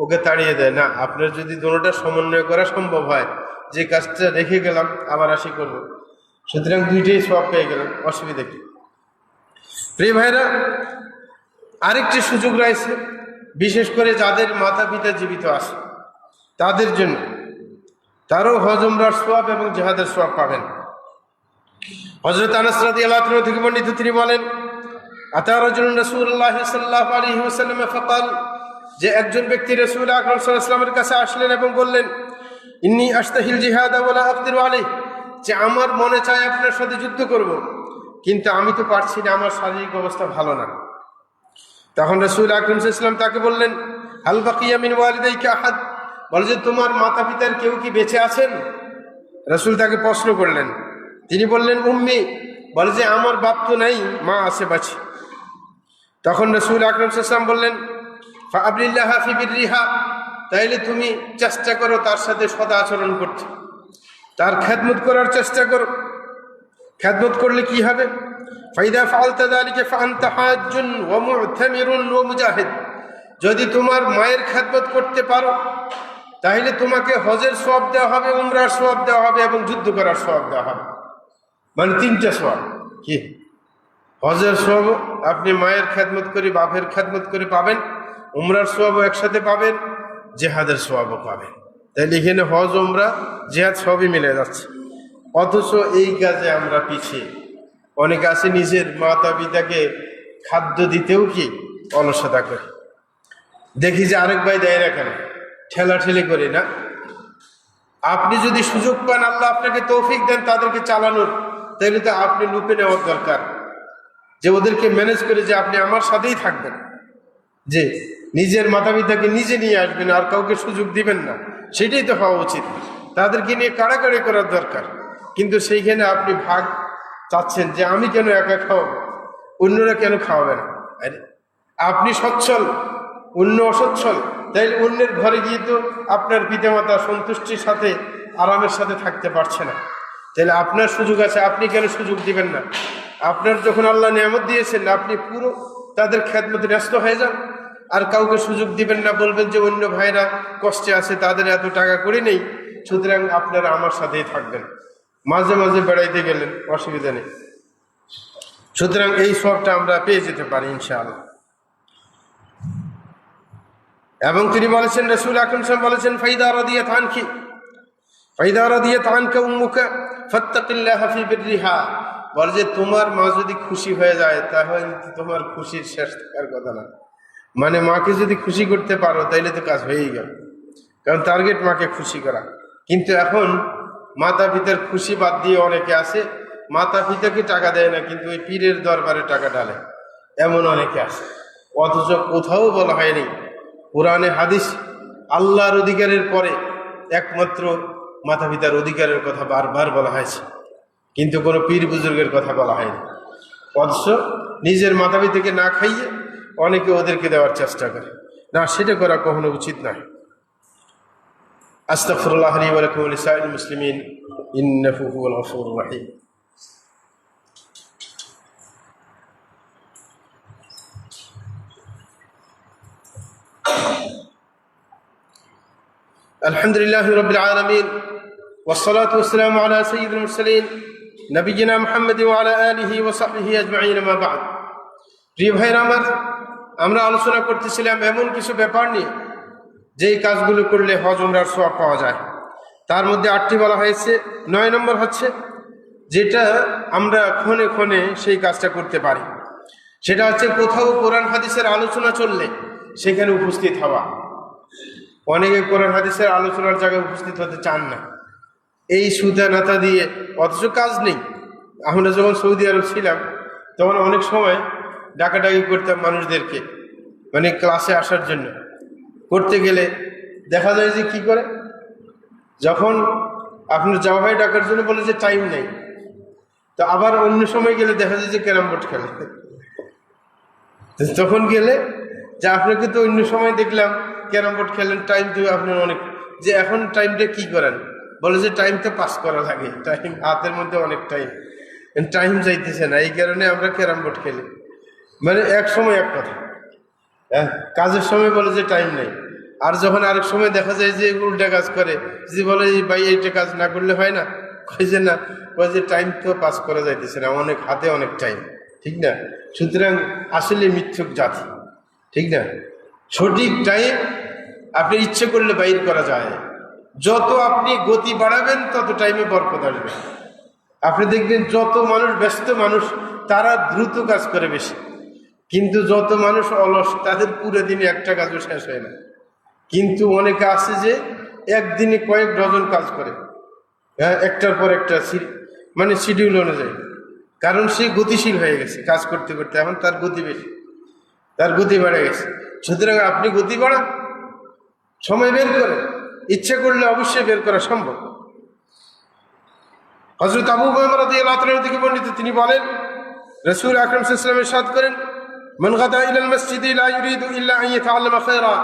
ওকে তাড়িয়ে দেয় না। আপনার যদি দুটোটা সমন্বয় করা সম্ভব হয়, যে কাজটা রেখে গেলাম আবার আসি করব, সুতরাং দুইটাই সওয়াব পেয়ে গেলাম, অসুবিধা কি? প্রিয় ভাইরা, আরেকটি সুযোগ রয়েছে, বিশেষ করে যাদের মাতা পিতা জীবিত আছে তাদের জন্য, তারও হজ উমরার সওয়াব এবং জিহাদের সওয়াব পাবেন। হযরত আনাস রাদিয়াল্লাহু আনহু থেকে বর্ণিত, তিনি বলেন, আতা রাজুলুন রাসূলুল্লাহ সাল্লাল্লাহু আলাইহি ওয়াসাল্লাম ফাকাল, যে একজন ব্যক্তি রাসূল আকরাম সাল্লাল্লাহু আলাইহি ওয়াসাল্লামের কাছে আসলেন এবং বললেন, ইন্নী আশতাহিল জিহাদ ওয়া লা আকদিরু আলাইহি, যে আমার মনে চায় আপনার সাথে যুদ্ধ করব, কিন্তু আমি তো পারছি না, আমার শারীরিক অবস্থা ভালো না। তখন রাসূল আকরাম সাল্লাল্লাহু আলাইহি ওয়াসাল্লাম তাকে বললেন, হাল বাকিয়া মিন ওয়ালিদাইকা আহাদ, বলে যে তোমার মাতা পিতার কেউ কি বেঁচে আছেন? রাসূল তাকে প্রশ্ন করলেন, তিনি বললেন উম্মি, বলে যে আমার বাপ তো নাই, মা আছে বাঁচি। তখন রাসূল আকরাম সাল্লাল্লাহু আলাইহি ওয়াসাল্লাম বললেন, ফাআবলিল্লাহা ফি বিররিহা, তাইলে তুমি চেষ্টা করো তার সাথে সদা আচরণ করতে, তার খেদমত করার চেষ্টা করো। খেদমত করলে কি হবে? ফাইদা ফাআলতা যালিকা ফাআনতা হাজ্জুন ওয়া মু'তামিরুন ওয়া মুজাহিদ, যদি তোমার মায়ের খেদমত করতে পারো তাহলে তোমাকে হজের সওয়াব দেওয়া হবে, উমরার সওয়াব দেওয়া হবে এবং যুদ্ধ করার সওয়াব দেওয়া হবে। মানে তিনটা সওয়াব। কি? হজের সওয়াব আপনি মায়ের খেদমত করে, বাপের খেদমত করে পাবেন, উমরার সওয়াবও একসাথে পাবেন, জিহাদের সওয়াবও পাবেন। তাইলে এখানে হজ, উমরা, জিহাদ সবই মিলে যাচ্ছে। অথচ এই কাজে আমরা পিছিয়ে। অনেকে আছে নিজের মাতা পিতাকে খাদ্য দিতেও কি অলসতা করে। দেখি যে আরেক ভাই দেয় না কেন, ঠেলাঠেলি করি না। আপনি যদি সুযোগ পান, আল্লাহ আপনাকে তৌফিক দেন তাদেরকে চালানোর, তাহলে তো আপনি লুপে নেওয়ার দরকার, যে ওদেরকে ম্যানেজ করে যে আপনি আমার সাথেই থাকবেন, যে নিজের মাতা পিতাকে নিজে নিয়ে আসবেন, আর কাউকে সুযোগ দিবেন না। সেটাই তো হওয়া উচিত। তাদেরকে নিয়ে কাড়াকাড়ি করার দরকার, কিন্তু সেইখানে আপনি ভাগ চাচ্ছেন যে আমি কেন একা খাওয়াবো, অন্যরা কেন খাওয়াবে না? আপনি সচ্ছল, অন্য অসচ্ছল, তাই অন্যের ঘরে গিয়ে তো আপনার পিতামাতা সন্তুষ্টির সাথে আরামের সাথে থাকতে পারছে না। তাহলে আপনার সুযোগ আছে, আপনি কেন সুযোগ দিবেন না? আপনার যখন আল্লাহ নিয়ামত দিয়েছেন, আপনি পুরো তাদের খেদমতে ব্যস্ত হয়ে যান, আর কাউকে সুযোগ দিবেন না। বলবেন যে অন্য ভাইরা কষ্টে আছে, তাদের এত টাকা করে নেই, সুতরাং আপনারা আমার সাথেই থাকবেন, মাঝে মাঝে বেড়াইতে গেলেন, অসুবিধা নেই। সুতরাং এই সবটা আমরা পেয়ে যেতে পারি ইনশাআল্লাহ। এবং তিনি বলেছেন, রাসূল আকরাম সাল্লাল্লাহু আলাইহি ওয়াসাল্লাম বলেছেন, ফাইদা রাদিয়াত আনকি, ফাইদা রাদিয়াত আনকা উম্মুকা ফাত্তাকিল্লাহা ফি বিররিহা, বলে যে তোমার মা যদি খুশি হয়ে যায়, তাহলে তোমার খুশির শেষ থাকার কথা না। মানে মাকে যদি খুশি করতে পারো তাইলে তো কাজ হয়েই গেল, কারণ টার্গেট মাকে খুশি করা। কিন্তু এখন মাতা পিতার খুশি বাদ দিয়ে অনেকে আছে, মাতা পিতাকে টাকা দেয় না, কিন্তু ওই পীরের দরবারে টাকা ঢালে, এমন অনেকে আছে। অথচ কোথাও বলা হয়নি, কোরআনে হাদিস আল্লাহর অধিকারের পরে একমাত্র মাতা পিতার অধিকারের কথা বারবার বলা হয়েছে, কিন্তু কোনো পীর বুজুর্গের কথা বলা হয়নি। অথচ নিজের মাতা পিতাকে না খাইয়ে অনেকে ওদেরকে দেওয়ার চেষ্টা করে। না, সেটা করা কখনো উচিত নয়। আস্তাগফিরুল্লাহ লি ওয়া লাকুম ওয়া লিসাইরিল মুসলিমিন ইন্নাহু হুয়াল গফুরুর রহিম। আলহামদুলিল্লাহি রাব্বিল আলামিন ওয়াস সালাতু ওয়াস সালামু আলা সাইয়্যিদিল মুরসালিন নবিয়িনা মুহাম্মাদি ওয়া আলা আলিহি ওয়া সাহবিহি আজমাইন, মা বা'দ। প্রিয় ভাইরা আমার, আমরা আলোচনা করতেছিলাম এমন কিছু ব্যাপার নিয়ে যেই কাজগুলো করলে হজ উমরার সওয়াব পাওয়া যায়। তার মধ্যে 8টি বলা হয়েছে। 9 নম্বর হচ্ছে যেটা আমরা ক্ষণে ক্ষণে সেই কাজটা করতে পারি, সেটা হচ্ছে কোথাও কোরআন হাদিসের আলোচনা চললে সেখানে উপস্থিত হওয়া। অনেকে কোরআন হাদিসের আলোচনার জায়গায় উপস্থিত হতে চান না, এই সুতা নাতা দিয়ে, অথচ কাজ নেই। আমরা যখন সৌদি আরব ছিলাম তখন অনেক সময় ডাকাডাকি করতাম মানুষদেরকে, মানে ক্লাসে আসার জন্য। করতে গেলে দেখা যায় যে কি করে, যখন আপনার যাওয়া হয় ডাকার জন্য, বলে যে টাইম নেই, তো আবার অন্য সময় গেলে দেখা যায় যে ক্যারাম বোর্ড খেলে। তখন গেলে যে আপনাকে তো অন্য সময় দেখলাম ক্যারাম বোর্ড খেলেন, টাইম তো আপনার অনেক, যে এখন টাইমটা কি করেন, বলে যে টাইম তো পাস করা লাগে, টাইম হাতের মধ্যে অনেক টাইম যাইতেছে না, এই কারণে আমরা ক্যারাম বোর্ড খেলি। মানে এক সময় এক কথা, হ্যাঁ, কাজের সময় বলে যে টাইম নেই, আর যখন আরেক সময় দেখা যায় যে উল্টা কাজ করে, যে বলে ভাই এইটা কাজ না করলে হয় না, কই যে না, কই যে টাইম তো পাস করা যাইতেছে না, অনেক হাতে অনেক টাইম, ঠিক না? সুতরাং আসলে মিথ্যুক জাতি, ঠিক না? সঠিক টাইম আপনি ইচ্ছে করলে বাইর করা যায়। যত আপনি গতি বাড়াবেন তত টাইমে বরকত আসবে। আপনি দেখবেন যত মানুষ ব্যস্ত মানুষ তারা দ্রুত কাজ করে বেশি, কিন্তু যত মানুষ অলস তাদের পুরো দিনে একটা কাজও শেষ হয় না। কিন্তু অনেকে আছে যে একদিনে কয়েক ডজন কাজ করে, হ্যাঁ, একটার পর একটা, মানে শিডিউল অনুযায়ী। কারণ সে গতিশীল হয়ে গেছে কাজ করতে করতে, এখন তার গতি বেশি, তার গতি বেড়ে গেছে। সুতরাং আপনি গতি বাড়ান, সময় বের করেন, ইচ্ছে করলে অবশ্যই বের করা সম্ভব। হযরত আবু হুরায়রা রাদিয়াল্লাহু তাআলা থেকে বর্ণিত, তিনি বলেন রাসূল আকরাম সাল্লাল্লাহু আলাইহি ওয়াসাল্লাম ইরশাদ করেন, মান গাদা ইলাল মসজিদি লা ইউরিদু ইল্লা আন ইয়াতাআল্লামা খায়রা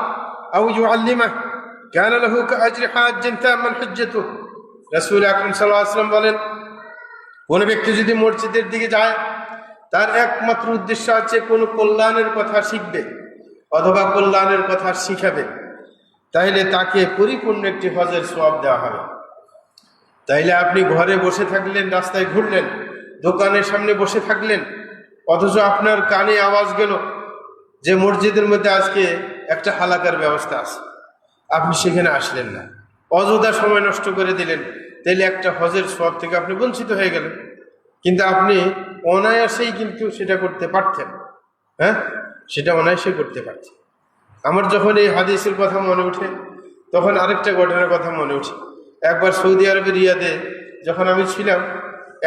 আও ইউআল্লিমাহু কানা লাহু কাআজরি হাজ্জিন তাম্মান হুজ্জাতুহু। রাসূল আকরাম সাল্লাল্লাহু আলাইহি ওয়াসাল্লাম বলেন, কোন ব্যক্তি যদি মসজিদের দিকে যায়, তার একমাত্র উদ্দেশ্য আছে কোনো কল্যাণের কথা শিখবে অথবা কল্যাণের কথা শিখাবে, তাইলে তাকে পরিপূর্ণ একটি হজের সওয়াব দেওয়া হবে। তাইলে আপনি ঘরে বসে থাকলেন, রাস্তায় ঘুরলেন, দোকানের সামনে বসে থাকলেন, অথচ আপনার কানে আওয়াজ গেল যে মসজিদের মধ্যে আজকে একটা হালাকার ব্যবস্থা আছে, আপনি সেখানে আসলেন না, অযথা সময় নষ্ট করে দিলেন, তাইলে একটা হজের সওয়াব থেকে আপনি বঞ্চিত হয়ে গেলেন। কিন্তু আপনি অনায়াসেই কিন্তু সেটা করতে পারতেন, হ্যাঁ, সেটা অনায়াসে করতে পারতেন। আমার যখন এই হাদিসের কথা মনে ওঠে, তখন আরেকটা ঘটনার কথা মনে ওঠে। একবার সৌদি আরবের রিয়াদে যখন আমি ছিলাম,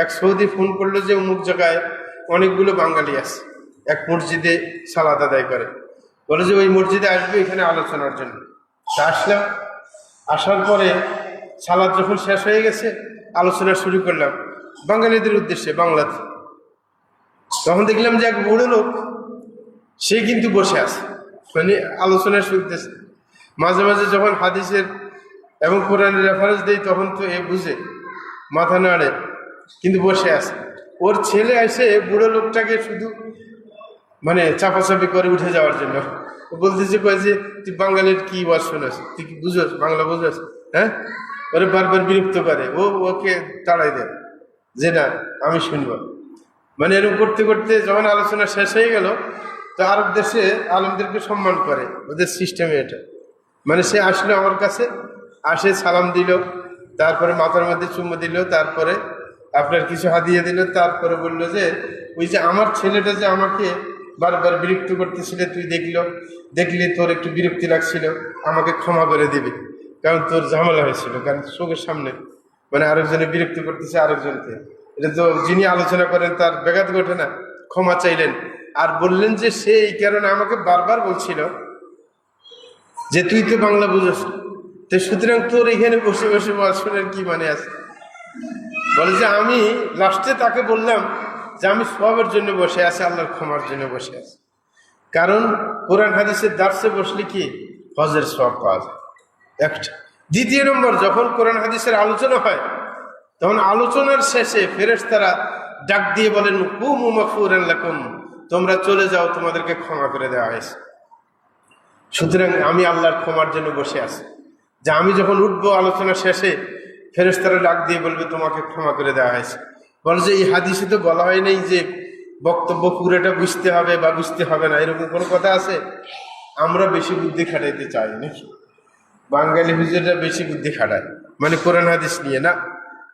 এক সৌদি ফোন করলো যে অমুক জায়গায় অনেকগুলো বাঙালি আছে, এক মসজিদে সালাত আদায় করে, বলে যে ওই মসজিদে আসবে এখানে আলোচনার জন্য। তা আসলাম, আসার পরে সালাত যখন শেষ হয়ে গেছে, আলোচনা শুরু করলাম বাঙালিদের উদ্দেশ্যে বাংলাতে। তখন দেখলাম যে এক বুড়ো লোক, সে কিন্তু বসে আছে, মানে আলোচনা শুনতেছে। মাঝে মাঝে যখন হাদিসের এবং কোরআনের রেফারেন্স দেই তখন তো এ বুঝে, মাথা নাড়ে, কিন্তু বসে আছে। ওর ছেলে এসে বুড়ো লোকটাকে শুধু মানে চাপাচাপি করে উঠে যাওয়ার জন্য ও বলতেছে, কয় যে তুই বাঙালির কি ওয়াজ শোনাস, তুই কি বুঝোস, বাংলা বুঝোস, হ্যাঁ? ওরে বারবার বিরক্ত করে, ওকে তাড়াই দেয় যে না আমি শুনবো। মানে এরকম করতে করতে যখন আলোচনা শেষ হয়ে গেল, তো আরব দেশে আলেমদেরকে সম্মান করে, ওদের সিস্টেমে এটা। মানে সে আসলো আমার কাছে, আসে সালাম দিল, তারপরে মাথার মধ্যে চুম্বো দিল, তারপরে আপনার কিছু হাদিয়ে দিল, তারপরে বললো যে ওই যে আমার ছেলেটা যে আমাকে বারবার বিরক্ত করতেছিল, তুই দেখলি তোর একটু বিরক্তি লাগছিল, আমাকে ক্ষমা করে দিবি, কারণ তোর ঝামেলা হয়েছিল, কারণ চোখের সামনে মানে আরেকজনে বিরক্ত করতেছে আরেকজনকে, এটা তো যিনি আলোচনা করেন তার ব্যাঘাত ঘটে না। ক্ষমা চাইলেন আর বললেন যে সে এই কারণে আমাকে বারবার বলছিল যে তুই তো বাংলা বুঝোস, তো সুতরাং তোর এখানে বসে বসে শোনার কি মানে আছে? বলে যে আমি লাস্টে তাকে বললাম যে আমি সওয়াবের জন্য বসে আছি, আল্লাহর ক্ষমার জন্য বসে আছি। কারণ কোরআন হাদিসের দার্সে বসলে কি হজের সওয়াব পাওয়া যায়, একটা। দ্বিতীয় নম্বর, যখন কোরআন হাদিসের আলোচনা হয়, তখন আলোচনার শেষে ফেরেশতারা ডাক দিয়ে বলেন, কুমু মাগফুরান লাকুম, তোমরা চলে যাও, তোমাদেরকে ক্ষমা করে দেওয়া হয়েছে। সুতরাং আমি আল্লাহর ক্ষমার জন্য বসে আছি, যে আমি যখন উঠবো আলোচনা শেষে, ফেরেশতারা ডাক দিয়ে বলবে তোমাকে ক্ষমা করে দেওয়া হয়েছে। বলে যে এই হাদিসে তো বলা হয় নাই যে বক্তব্য পুরোটা বুঝতে হবে বা বুঝতে হবে না, এরকম কোনো কথা আছে? আমরা বেশি বুদ্ধি খাটাইতে চাই নাকি? বাঙালি হুজুররা বেশি বুদ্ধি খাটায়, মানে কোরআন হাদিস নিয়ে না।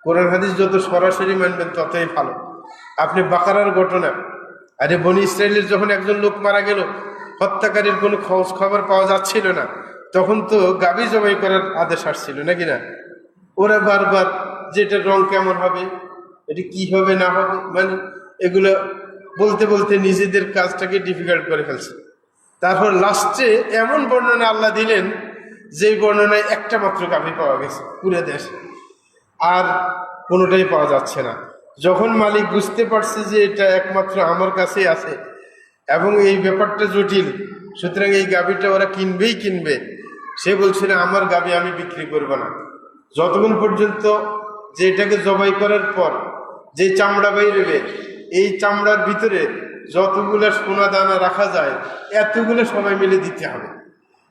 কোরআন হাদিস যত সরাসরি মানবেন ততই ভালো। আপনি বাকারার ঘটনা, আরে বনি ইসরায়েলের যখন একজন লোক মারা গেল, হত্যাকারীর কোনো খোঁজ খবর পাওয়া যাচ্ছিল না, তখন তো গাভী জবাই করার আদেশ আসছিল নাকি না? ওরা বারবার যেটা রং কেমন হবে, এটা কি হবে না হবে, মানে এগুলো বলতে বলতে নিজেদের কাজটাকে ডিফিকাল্ট করে ফেলছে। তারপর লাস্টে এমন বর্ণনা আল্লাহ দিলেন, যেই বর্ণনায় একটা মাত্র গাভী পাওয়া গেছে পুরো দেশে, আর কোনোটাই পাওয়া যাচ্ছে না। যখন মালিক বুঝতে পারছে যে এটা একমাত্র আমার কাছেই আছে এবং এই ব্যাপারটা জটিল, সুতরাং এই গাভীটা ওরা কিনবেই কিনবে, সে বলছিল আমার গাভী আমি বিক্রি করব না যতক্ষণ পর্যন্ত যে এটাকে জবাই করার পর যে চামড়া বেরোবে, এই চামড়ার ভিতরে যতগুলো সোনা দানা রাখা যায় এতগুলো সবাই মিলে দিতে হবে।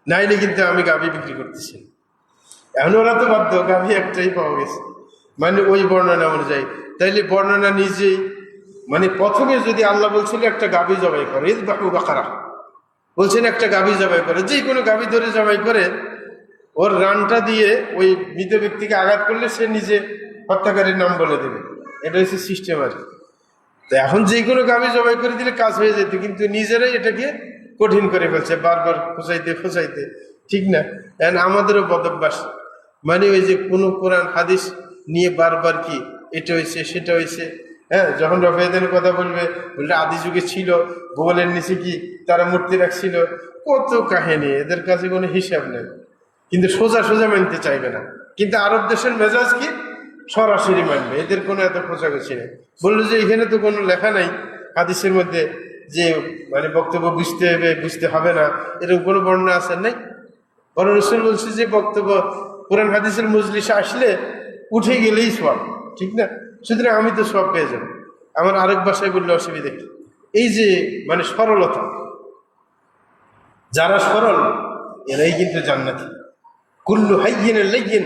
নাইলে কিন্তু আমি গাভী বিক্রি করতেছি। এখন ওরা তো বাধ্য, গাভী একটাই পাওয়া গেছে, মানে ওই বর্ণনা অনুযায়ী। তাইলে বর্ণনা নিজেই, মানে প্রথমে যদি আল্লাহ বলছিল একটা গাভী জবাই করে, ঈদ বাহু বাকারা বলছেন একটা গাভী জবাই করে, যে কোনো গাভী ধরে জবাই করে ওর রানটা দিয়ে ওই মৃত ব্যক্তিকে আঘাত করলে সে নিজে হত্যাকারীর নাম বলে দেবে। এটা হচ্ছে সিস্টেম আর কি। তো এখন যে কোনো গাভী জবাই করে দিলে কাজ হয়ে যেত, কিন্তু নিজেরাই এটাকে কঠিন করে ফেলছে, বারবার খোঁচাইতে। ঠিক না? এখন আমাদেরও বদভ্যাস, মানে ওই যে কোনো কোরআন হাদিস নিয়ে বারবার কি এটা হয়েছে সেটা হয়েছে। হ্যাঁ, যখন রফেদের কথা বলবে আদি যুগে ছিল, গোবলের নিচে কি তারা মূর্তি রাখছিল, কত কাহিনী, এদের কাছে কোনো হিসাব নেই। কিন্তু সোজা মানতে চাইবে না। কিন্তু আরব দেশের মেজাজ কি সরাসরি মানবে, এদের কোনো এত খোঁচাখুচি নেই। বললো যে এখানে তো কোনো লেখা নাই হাদিসের মধ্যে যে মানে বক্তব্য বুঝতে হবে না, এরকম কোনো বর্ণনা আছে নাই। বরং রসুল বলছে যে বক্তব্য কোরআন হাদিসের মজলিসে আসলে উঠে গেলেই সওয়াব, ঠিক না? সুতরাং আমি তো সওয়াব পেয়ে যাবো। আমার আরেক ভাষায় বললে অসুবিধা কি? এই যে মানে সরলতা, যারা সরল এরাই কিন্তু জান্নাতি। কুল্লু হাইয়িন লাইয়িন,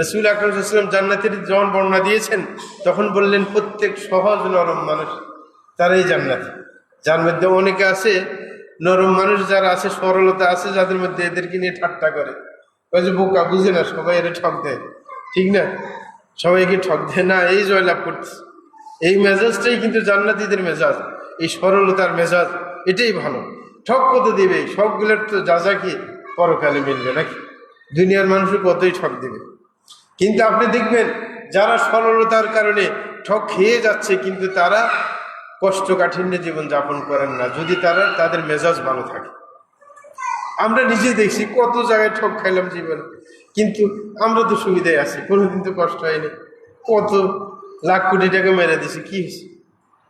রাসূল আকরাম সাল্লাল্লাহু আলাইহি ওয়াসাল্লাম জান্নাতের যখন বর্ণনা দিয়েছেন তখন বললেন প্রত্যেক সহজ নরম মানুষ তারাই জান্নাতি। যার মধ্যে অনেকে আছে নরম মানুষ, যারা আছে সরলতা আছে যাদের মধ্যে, এদেরকে নিয়ে ঠাট্টা করে, ওই যে বোকা, বুঝে না, সবাই এর ঠক দেয়, ঠিক না? সবাইকে ঠক দেয় না, এই জয়লাভ করছে। এই মেজাজটাই কিন্তু জান্নাতীদের মেজাজ, এই সরলতার মেজাজ, এটাই ভালো। ঠক কত দিবে, সবগুলোর তো যা কি পরকালে মিলবে নাকি? দুনিয়ার মানুষের কতই ঠক দিবে। কিন্তু আপনি দেখবেন যারা সরলতার কারণে ঠক খেয়ে যাচ্ছে, কিন্তু তারা কষ্টকাঠিন্য জীবন যাপন করেন না, যদি তাদের মেজাজ ভালো থাকে। আমরা নিজে দেখছি কত জায়গায় ঠক খাইলাম জীবনে, কিন্তু আমরা তো সুবিধায় আছি, কোনোদিন তো কষ্ট হয়নি। কত লাখ কোটি টাকা মেরে দিছি, কি হয়েছে?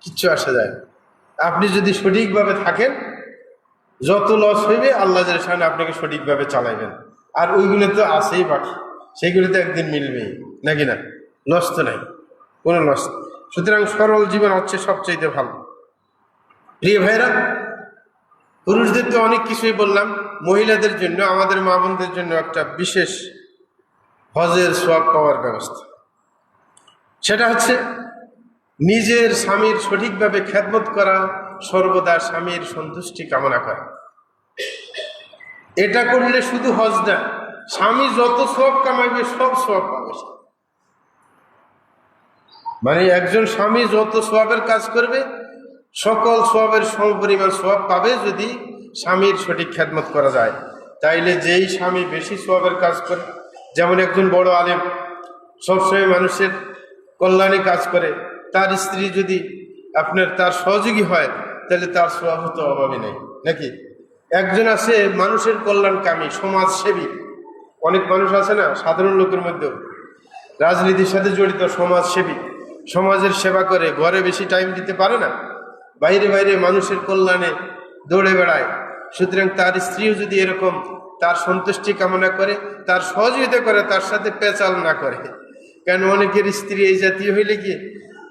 কিচ্ছু আসা যায় না। আপনি যদি সঠিকভাবে থাকেন, যত লস হইবে আল্লাহ জানে আপনাকে সঠিকভাবে চালাইবেন। আর ওইগুলো তো আছেই বাকি, সেইগুলো তো একদিন মিলবেই, নাকি না? লস তো নাই, কোনো লস। সুতরাং সরল জীবন হচ্ছে সবচাইতে ভালো। প্রিয় ভাইরা, পুরুষদের তো অনেক কিছুই বললাম, মহিলাদের জন্য, আমাদের মা বোনদের জন্য একটা বিশেষ হজের সওয়াব পাওয়ার ব্যবস্থা। সেটা হচ্ছে নিজের স্বামীর সঠিকভাবে খেদমত করা, সর্বদা স্বামীর সন্তুষ্টি কামনা করা। এটা করলে শুধু হজ না, স্বামী যত সওয়াব কামাইবে সব সওয়াব পাবে। মানে একজন স্বামী যত সওয়াবের কাজ করবে সকল সওয়াবের সমপরিমাণ সওয়াব পাবে যদি স্বামীর সঠিক খেদমত করা যায়। তাইলে যেই স্বামী বেশি সওয়াবের কাজ করে, যেমন একজন বড় আলেম সবসময় মানুষের কল্যাণে কাজ করে, তার স্ত্রী যদি তার সহযোগী হয়, তাহলে তার সওয়াব তো অভাবই নেই, নাকি? একজন আছে মানুষের কল্যাণকামী, সমাজসেবী। অনেক মানুষ আছে না সাধারণ লোকের মধ্যেও, রাজনীতির সাথে জড়িত, সমাজসেবী, সমাজের সেবা করে, ঘরে বেশি টাইম দিতে পারে না, বাইরে মানুষের কল্যাণে দৌড়ে বেড়ায়। সুতরাং তার স্ত্রীও যদি এরকম তার সন্তুষ্টি কামনা করে, তার সহযোগিতা করে, তার সাথে পেঁচাল না করে। কেন অনেকের স্ত্রী এই জাতীয় হইলে কি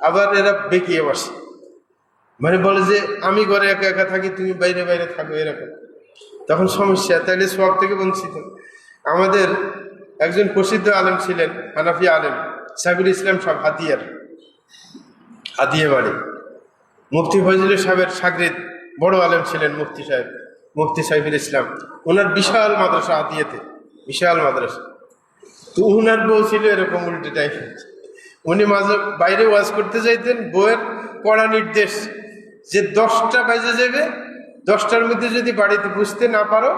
আবার এরা বেঁকিয়ে বসে, মানে বলে যে আমি ঘরে একা একা থাকি, তুমি বাইরে থাকো, এরকম। তখন সমস্যা, তাইলে সওয়াব থেকে বঞ্চিত। আমাদের একজন প্রসিদ্ধ আলেম ছিলেন, হানাফি আলেম, সাইফুল ইসলাম সাহেব, হাতিয়া বাড়ি, মুফতি ফজলুল সাহেবের শাগরিদ, বড় আলেম ছিলেন মুফতি সাইফুল ইসলাম। ওনার বিশাল মাদ্রাসা হাতিয়াতে, বিশাল মাদ্রাসা। তো উনার বউ ছিল এরকম উল্টে টাইপের। উনি মাঝে বাইরে ওয়াজ করতে যাইতেন, বউয়ের কড়া নির্দেশ যে 10টা বাজে যাবে, 10টার মধ্যে যদি বাড়িতে বুঝতে না পারো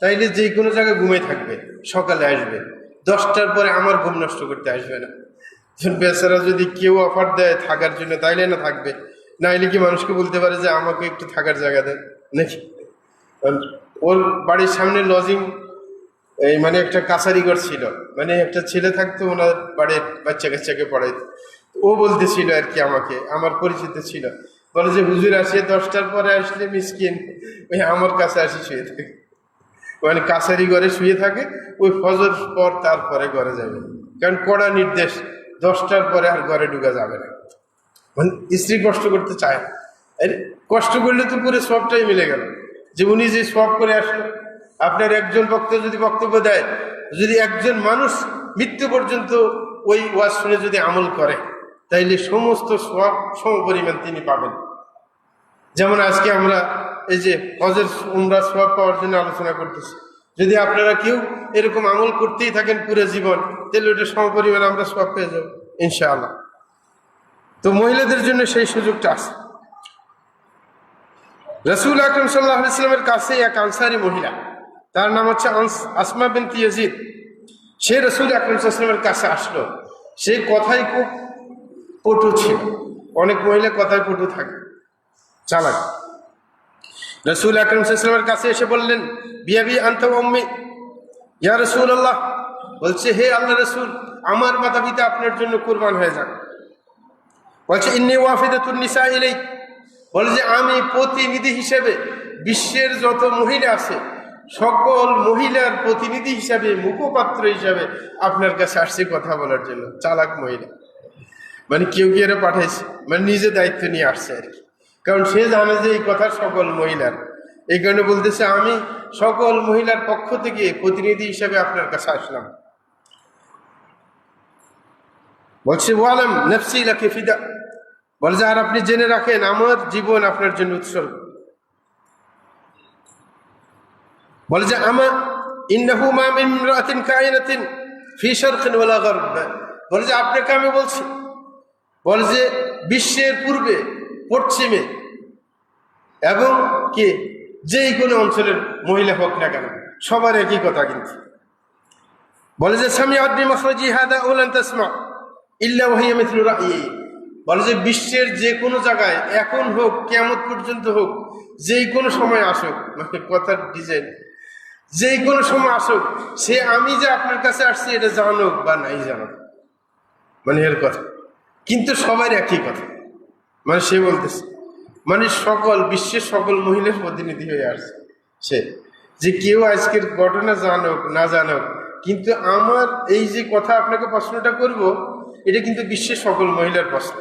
তাইলে যে কোনো জায়গায় ঘুমে থাকবে, সকালে আসবে, 10টার পরে আমার ঘুম নষ্ট করতে আসবে না। বেচারা যদি কেউ অফার দেয় থাকার জন্য, তাইলে না থাকবে, নাইলে কি মানুষকে বলতে পারে যে আমাকে একটু থাকার জায়গা দেন, নাকি? ওর বাড়ির সামনে লজিং, এই মানে একটা কাছারি ঘর ছিল, মানে একটা ছেলে থাকতো, ওনার বাড়ির বাচ্চা কাচ্চাকে পড়াইতো। ও বলতেছিল আর কি, আমাকে, আমার পরিচিত ছিল, বলে যে হুজুর আসে 10টার পরে আসলে মিসকিন ওই আমার কাছে আসি শুয়ে থাকে, মানে কাছারি ঘরে শুয়ে থাকে, ওই ফজর পর তারপরে ঘরে যাবে, কারণ কড়া নির্দেশ 10টার পরে আর ঘরে ঢুকা যাবে না। মানে স্ত্রী কষ্ট করতে চায় না, কষ্ট করলে তো পুরো সবটাই মিলে গেল, যে উনি যে সব করে আসলো আপনার একজন বক্তা যদি বক্তব্য দেয়, যদি একজন মানুষ মৃত্যু পর্যন্ত ওই ওয়াজ শুনে যদি আমল করে, তাইলে সমস্ত সওয়াব সমপরিমাণ তিনি পাবেন। যেমন আজকে আমরা এই যে হজের উমরার সওয়াব পাওয়ার জন্য আলোচনা করতেছি, যদি আপনারা কেউ এরকম আমল করতেই থাকেন পুরো জীবন, তাহলে ওটা সমপরিমাণ আমরা সওয়াব পেয়ে যাব ইনশাআল্লাহ। তো মহিলাদের জন্য সেই সুযোগটা আছে। রাসূল আকরাম সাল্লাল্লাহু আলাইহি ওয়াসাল্লামের কাছে এক আনসারী মহিলা, তার নাম হচ্ছে আসমা বিনতে ইয়াজিদ, সে রাসূল আকরাম সাল্লাল্লাহু আলাইহি ওয়াসাল্লামের কাছে আসলো। সে কথাই খুব পটু ছিল, অনেক মহিলা কথায় পটু থাকে, চালাক। রাসূল আকরাম সাল্লাল্লাহু আলাইহি ওয়াসাল্লামের কাছে এসে বললেন, বিয়াবি আনতা ওয়া উম্মি ইয়া রাসূলুল্লাহ, বলছে হে আল্লাহ রাসূল, আমার মাতা পিতা আপনার জন্য কুরবান হয়ে যাক। বলছে ইন্নী ওয়াফিদাতুন নিসা ইলাইক, বলে যে আমি প্রতিনিধি হিসেবে বিশ্বের যত মহিলা আছে সকল মহিলার প্রতিনিধি হিসাবে, মুখপাত্র হিসাবে আপনার কাছে আসছে কথা বলার জন্য। চালাক মহিলা, মানে কেউ কি এরা পাঠাইছে, মানে নিজে দায়িত্ব নিয়ে আসছে আর কি, কারণ সে জানে যে এই কথা সকল মহিলার, এই কারণে বলতেছে আমি সকল মহিলার পক্ষ থেকে প্রতিনিধি হিসাবে আপনার কাছে আসলাম। বলছে ওয়ালাম নাফসি লাকি ফিদা, বলে যে আর আপনি জেনে রাখেন আমার জীবন আপনার জন্য উৎসর্গ। বলে যে আমার ইন্নাহু মা মিন ইমরাতিন কায়িনাতিন ফি শারকিন ওয়ালা গারব, বলে যে আপনাকে আমি বলছি, বলে যে বিশ্বের পূর্বে পশ্চিমে এবং কি যেই কোনো অঞ্চলের মহিলা হোক না কেন সবার একই কথা কিন্তু। বলে যে সামিআত বিমাখরাজি হাদা ওয়ালান তাসমা ইল্লা ওয়া হিয়া মিথলু রা'য়ি, বলে যে বিশ্বের যে কোনো জায়গায় এখন হোক, কিয়ামত পর্যন্ত হোক, যেই কোনো সময় আসুক, মানে কথার ডিজাইন, যেই কোনো সময় আসুক, সে আমি যে আপনার কাছে আসছি এটা জানুক বা নাই জানুক, মানে এর কথা কিন্তু সবার একই কথা। মানে সে বলতেছে মানে সকল বিশ্বের সকল মহিলার প্রতিনিধি হয়ে আসছে সে, যে কেউ আজকের ঘটনা জানুক না জানুক, কিন্তু আমার এই যে কথা আপনাকে প্রশ্নটা করব, এটা কিন্তু বিশ্বের সকল মহিলার প্রশ্ন।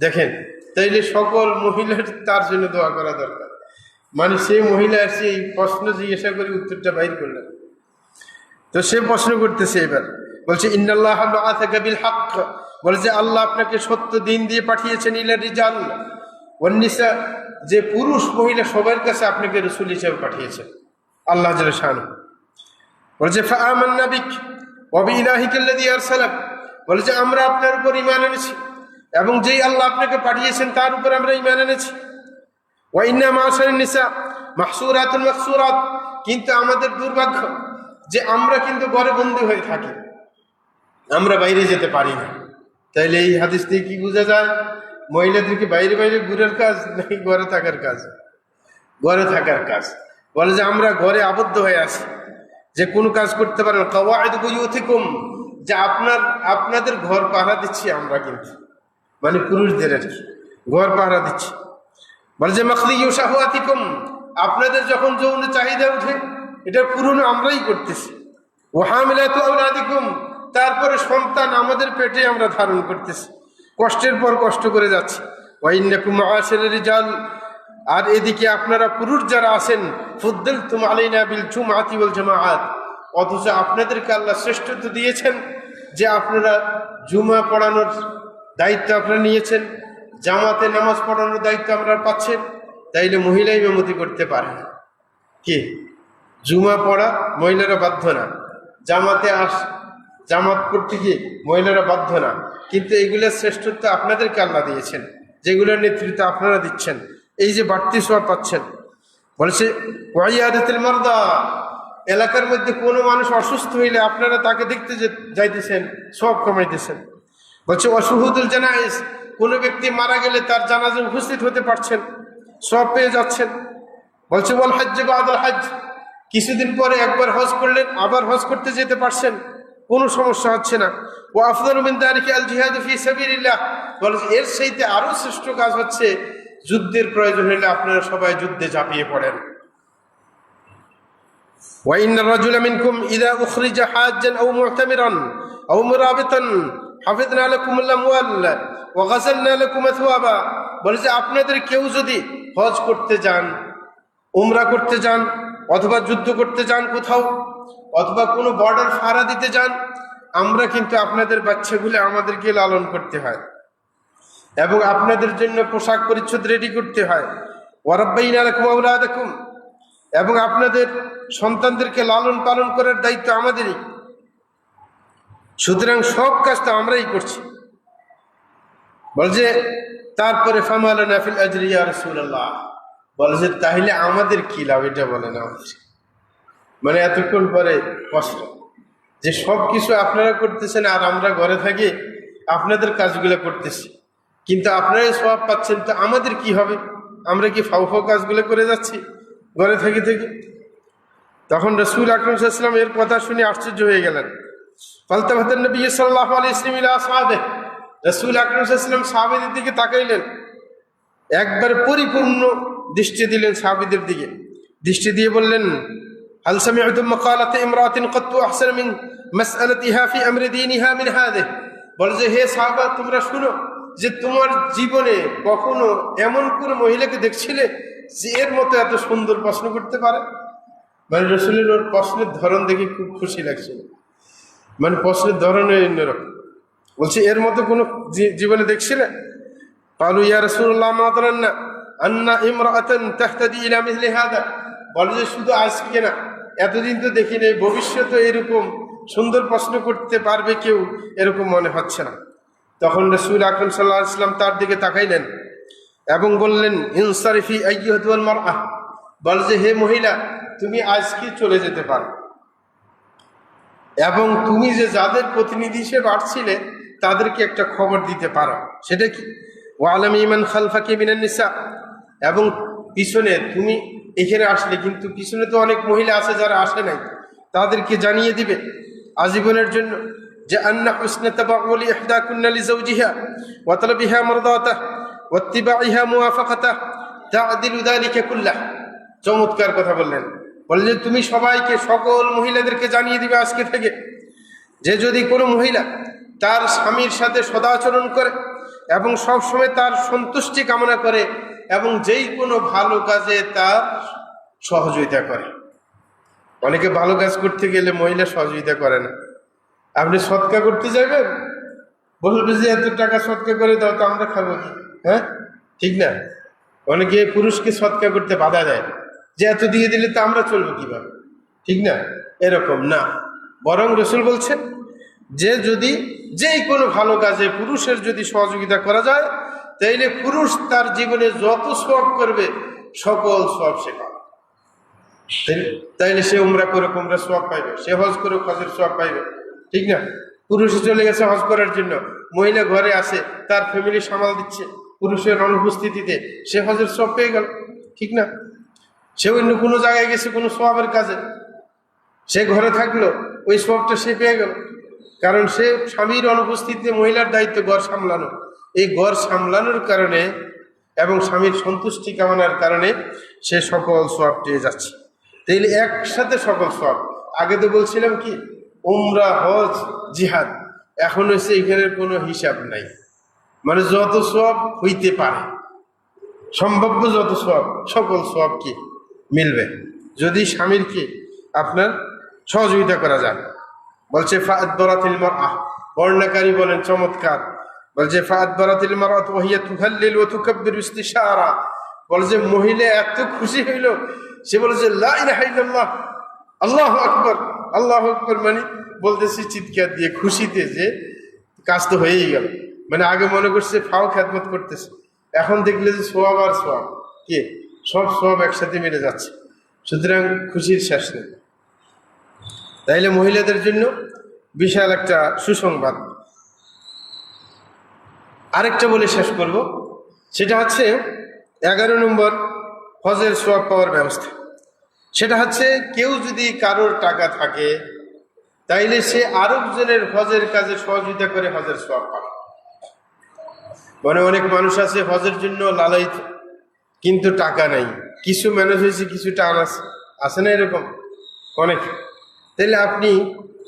দেখেন, তাইলে সকল মহিলার তার জন্য দোয়া করা দরকার। মানে সে মহিলা আসছে এই প্রশ্ন জিজ্ঞাসা করে উত্তরটা বাইর করলেন। তো সে প্রশ্ন করতেছে এবার, বলছে ইন্নাল্লাহ বাআসাকা বিল হক, বলে যে আল্লাহ আপনাকে সত্য দিন দিয়ে পাঠিয়েছেন, ইলা রিজাল ওয়ান নিসা, যে পুরুষ মহিলা সবার কাছে আপনাকে রাসূল হিসেবে পাঠিয়েছেন আল্লাহ জাল্লা শানহু। বলে যে ফাআমান্না বিক ওয়া বিইলাহিকাল্লাযী আরসালাক, বলে যে আমরা আপনার উপর ঈমান এনেছি এবং যেই আল্লাহ আপনাকে পাঠিয়েছেন তার উপর আমরা ঈমান এনেছি। ওয়া ইন্না মা'শারান নিসা মাহসুরাতুন মাকসুরাত, কিন্তু আমাদের দুর্ভাগ্য যে আমরা কিন্তু ঘরে বন্দী হয়ে থাকি, আমরা বাইরে যেতে পারি না। তাইলে এই হাদিস থেকে কি বোঝা যায়? মহিলাদেরকে বাইরে বাইরে ঘুরের কাজ নাকি ঘরে থাকার কাজ? ঘরে থাকার কাজ। বলে যে আমরা ঘরে আবদ্ধ হয়ে আছি, যে কোনো কাজ করতে পারেন। কাওয়াইদ বুয়ুতিকুম, যে আপনাদের ঘর পাহারা দিচ্ছি আমরা, কিন্তু মানে পুরুষদের আর কি ঘর পাহারা দিচ্ছি। বলে যে মাখলিয়ু শাহওয়াতিকুম, আপনাদের যখন যৌন চাহিদা উঠে এটা পূরণ আমরাই করতেছি। ওয়া হামিলাতু আওলাদিকুম, তারপরে সন্তান আমাদের পেটে আমরা ধারণ করতেছি, কষ্টের পর কষ্ট করে যাচ্ছি। ওয়া ইন্নাকুম মা'আশারার রিজাল, আর এদিকে আপনারা পুরুষ যারা আছেন, ফুদ্দিলতুম আলাইনা বিল জুমআতি ওয়াল জামাআত, অথচ আপনাদেরকে আল্লাহ শ্রেষ্ঠত্ব দিয়েছেন যে আপনারা জুমা পড়ানোর দায়িত্ব আপনারা নিয়েছেন, জামাতে নামাজ পড়ানোর দায়িত্ব আপনারা পাচ্ছেন। তাইলে মহিলা ইমামতি করতে পারেন কি? জুমা পড়া মহিলারা বাধ্য না, জামাত পড়তে গিয়ে মহিলারা বাধ্য না, কিন্তু এইগুলোর শ্রেষ্ঠত্ব আপনাদেরকে আল্লাহ দিয়েছেন, যেগুলোর নেতৃত্ব আপনারা দিচ্ছেন, এই যে বাড়তি সওয়াব পাচ্ছেন। বলেছে ওয়াইয়াদাতুল মারদা, এলাকার মধ্যে কোনো মানুষ অসুস্থ হইলে আপনারা তাকে দেখতে যাইতেছেন, সওয়াব কামাইতেছেন। বলছে ওয়াশুহুদুল জানাইজ, কোনো ব্যক্তি মারা গেলে তার জানাজা উপস্থিত হতে পারছেন, সওয়াব পেয়ে যাচ্ছেন। বলছে ওয়াল হজ্জ বাদাল হজ্জ, কিছুদিন পরে একবার হজ করলেন, আবার হজ করতে যেতে পারছেন, কোনো সমস্যা হচ্ছে না। ওয়া আফদালু মিন যালিকা আল জিহাদু ফি সাবিলিল্লাহ, বলে এর চাইতে আরো শ্রেষ্ঠ কাজ হচ্ছে যুদ্ধের প্রয়োজন হলে আপনারা সবাই যুদ্ধে ঝাঁপিয়ে পড়েন। ওয়া ইন্না রাজুলা মিনকুম ইযা উখরিজা হাজ্জান আও মু'তামিরান আও মুরাবিতান হাফিযনা লাকুমুল আমওয়াল ওয়া গাসালনা লাকুম আথওয়াবা, বলে যে আপনাদের কেউ যদি হজ করতে যান, উমরা করতে যান অথবা যুদ্ধ করতে যান কোথাও, অথবা কোনো বর্ডার ফাড়া দিতে যান, আমরা কিন্তু আপনাদের বাচ্চাগুলো আমাদেরকে লালন করতে হয় এবং আপনাদের জন্য পোশাক পরিচ্ছদ রেডি করতে হয়। ওয়ারাব্বাইনা লাকুম আওলাদাকুম, এবং আপনাদের সন্তানদেরকে লালন পালন করার দায়িত্ব আমাদেরই। সুতরাং সব কাজ তো আমরাই করছি। বলছে তারপরে ফামালানা ফিল আজরি ইয়া রাসূলুল্লাহ, বলছে তাহলে আমাদের কি লাভ, এটা বলেন আমাদের। মানে এতক্ষণ পরে কষ্ট যে সব কিছু আপনারা করতেছেন আর আমরা ঘরে থাকি আপনাদের কাজগুলো করতেছি, কিন্তু আপনারাই সওয়াব পাচ্ছেন, তো আমাদের কি হবে? আমরা কি ফাও ফাও কাজগুলো করে যাচ্ছি ঘরে থেকে থেকে? তখন রাসূল আকরাম সাল্লাল্লাহু আলাইহি ওয়াসাল্লাম এর কথা শুনে আশ্চর্য হয়ে গেলেন। ফালতাফাতান নবী সাল্লাল্লাহু আলাইহি ওয়াসাল্লাম ইলা আসহাবিহি, রাসূল আকরাম সাল্লাল্লাহু আলাইহি ওয়াসাল্লাম সাহাবীদের দিকে তাকাইলেন, একবার পরিপূর্ণ দৃষ্টি দিলেন সাহাবীদের দিকে, দৃষ্টি দিয়ে বললেন, হাল সামি'তুম মাকালাতা ইমরাতিন কাত্তু আহসান মিন মাসআলাতিহা ফি আমরি দীনিহা মিন হাযিহি, বলে যে হে সাহাবা তোমরা শুনো, যে তোমার জীবনে কখনো এমন কোন মহিলাকে দেখছিলে যে এর মতো এত সুন্দর প্রশ্ন করতে পারে? মানে রাসূলের ওর প্রশ্নের ধরন দেখে খুব খুশি লাগছিল, মানে প্রশ্নের ধরনের অন্যরকম। বলছে এর মতো কোনো জীবনে দেখছিলে? ক্বালু ইয়া রাসূলুল্লাহ মা তারান্না আন্না ইমরাআতান তাহতাদি ইলা মিসলি হাদা, বলে যে শুধু আজকে না, এতদিন তো দেখি নাই, ভবিষ্যতে এরকম সুন্দর প্রশ্ন করতে পারবে কেউ, এরকম মনে হচ্ছে না। তখন রাসূল আকরাম সাল্লাল্লাহু আলাইহি ওয়াসাল্লাম তার দিকে তাকাইলেন এবং বললেন, ইনসারিফি আইয়ুহাতুল মারআহ, বলে যে হে মহিলা তুমি আজকে চলে যেতে পারো, এবং তুমি যে যাদের প্রতিনিধি হিসেবে আসছিলে তাদেরকে একটা খবর দিতে পারো। সেটা কি? ওয়ালামি মান খালফাকি মিনান নিসা, এবং পিছনে তুমি এখানে আসলে কিন্তু পিছনে তো অনেক মহিলা আছে যারা আসে নাই, তাদেরকে জানিয়ে দিবে আজীবনের জন্য যে আন্না হুসনা তাবাউলি ইহদাকুন্না লিজাওজিহা ওয়া তালবিহা মারদাতাহ ওয়া ইত্তিবাইহা মুওয়াফাকাতাহ তা'দিলু যালিকা কুল্লাহ। চমৎকার কথা বললেন, বললেন যে তুমি সবাইকে, সকল মহিলাদেরকে জানিয়ে দিবে আজকে থেকে যে যদি কোনো মহিলা তার স্বামীর সাথে সদাচরণ করে এবং সব সময় তার সন্তুষ্টি কামনা করে এবং যেই কোনো ভালো কাজে তার সহযোগিতা করে। অনেকে ভালো কাজ করতে গেলে মহিলা সহযোগিতা করে না। আপনি সৎকা করতে যাবেন, বলবে যে এত টাকা সৎকা করে দাও, তো আমরা খাবো কি? হ্যাঁ, ঠিক না? অনেকে পুরুষকে সৎকা করতে বাধা দেয় যে এত দিয়ে দিলে তো আমরা চলবো কিভাবে, ঠিক না? এরকম না, বরং রাসূল বলছেন যে যদি যেই কোনো ভালো কাজে পুরুষের যদি সহযোগিতা করা যায়, তাইলে পুরুষ তার জীবনে যত সওয়াব করবে সকল সওয়াব সে পাবে। তাইলে সে উমরা করে উমরার সওয়াব পাইবে, সে হজ করে হজের সওয়াব পাইবে, ঠিক না? পুরুষে চলে গেছে হজ করার জন্য, মহিলা ঘরে আছে, তার ফ্যামিলি সামাল দিচ্ছে পুরুষের অনুপস্থিতিতে, সে হজের সওয়াব পেয়ে গেল, ঠিক না? সে অন্য কোনো জায়গায় গেছে কোনো সওয়াবের কাজে, সে ঘরে থাকলো, ওই সওয়াবটা সে পেয়ে গেল, কারণ সে স্বামীর অনুপস্থিতিতে মহিলার দায়িত্ব ঘর সামলানো। এই ঘর সামলানোর কারণে এবং স্বামীর সন্তুষ্টি কামনার কারণে সে সকল সওয়াব পেয়ে যাচ্ছে। তাইলে একসাথে সকল সওয়াব। আগে তো বলছিলাম কি উমরা, হজ, জিহাদ, এখন হচ্ছে এখানের কোনো হিসাব নাই, মানে যত সওয়াব হইতে পারে, সম্ভাব্য যত সওয়াব, সকল সওয়াব কি মিলবে যদি স্বামীরকে আপনার সহযোগিতা করা যায়। বলছে ফাআদবারাতিল মারআহ, বর্ণনাকারী বলেন চমৎকার, বলছে ফাআদবারাতিল মারআতু ওয়া হিয়া তুহাল্লিল ওয়া তুকাব্বিরু ইস্তিশারা, বলছে মহিলা এত খুশি হইল, সে বলেছে লা ইলাহা ইল্লাল্লাহ, আল্লাহু আকবার, আল্লাহু আকবার, মানে বলতেছি চিৎকার দিয়ে খুশিতে যে কাজ তো হয়েই গেল। মানে আগে মনে করছে ফাও খেদমত করতেছে, এখন দেখলে যে সওয়াব আর সওয়াব, কে সব সওয়াব একসাথে মিলে যাচ্ছে। সুতরাং খুশির শেষ নেই। তাইলে মহিলাদের জন্য বিশাল একটা সুসংবাদ। আরেকটা বলে শেষ করব, সেটা হচ্ছে 11 নম্বর হজের সওয়াব পাওয়ার ব্যবস্থা। সেটা হচ্ছে কেউ যদি কারোর টাকা থাকে তাইলে সে আরেকজনের হজের কাজে সহযোগিতা করে হজের সওয়াব পাবে। মানে অনেক মানুষ আছে হজের জন্য লালায়িত, কিন্তু টাকা নাই, কিছু ম্যানেজ হয়েছে, কিছুটা আনাস আছে না, এরকম অনেক। তাহলে আপনি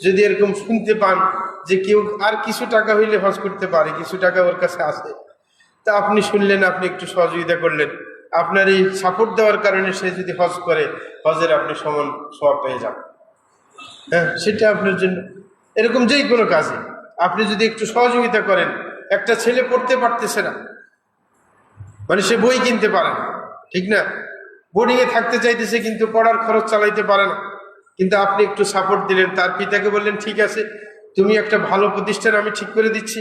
যদি এরকম শুনতে পান যে কেউ আর কিছু টাকা হইলে হজ করতে পারে, কিছু টাকা ওর কাছে আছে, তা আপনি শুনলেন, আপনি একটু সহযোগিতা করলেন, আপনার এই সাপোর্ট দেওয়ার কারণে সে যদি হজ করে, হজের আপনি সমান সওয়াব পেয়ে যান। হ্যাঁ, সেটা আপনার জন্য। এরকম যেই কোনো কাজে আপনি যদি একটু সহযোগিতা করেন, একটা ছেলে পড়তে পারতেছে না, মানে সে বই কিনতে পারে না, ঠিক না, বোর্ডিংয়ে থাকতে চাইতেছে কিন্তু পড়ার খরচ চালাইতে পারে না, কিন্তু আপনি একটু সাপোর্ট দিলেন, তার পিতাকে বললেন ঠিক আছে তুমি একটা ভালো প্রতিষ্ঠান আমি ঠিক করে দিচ্ছি,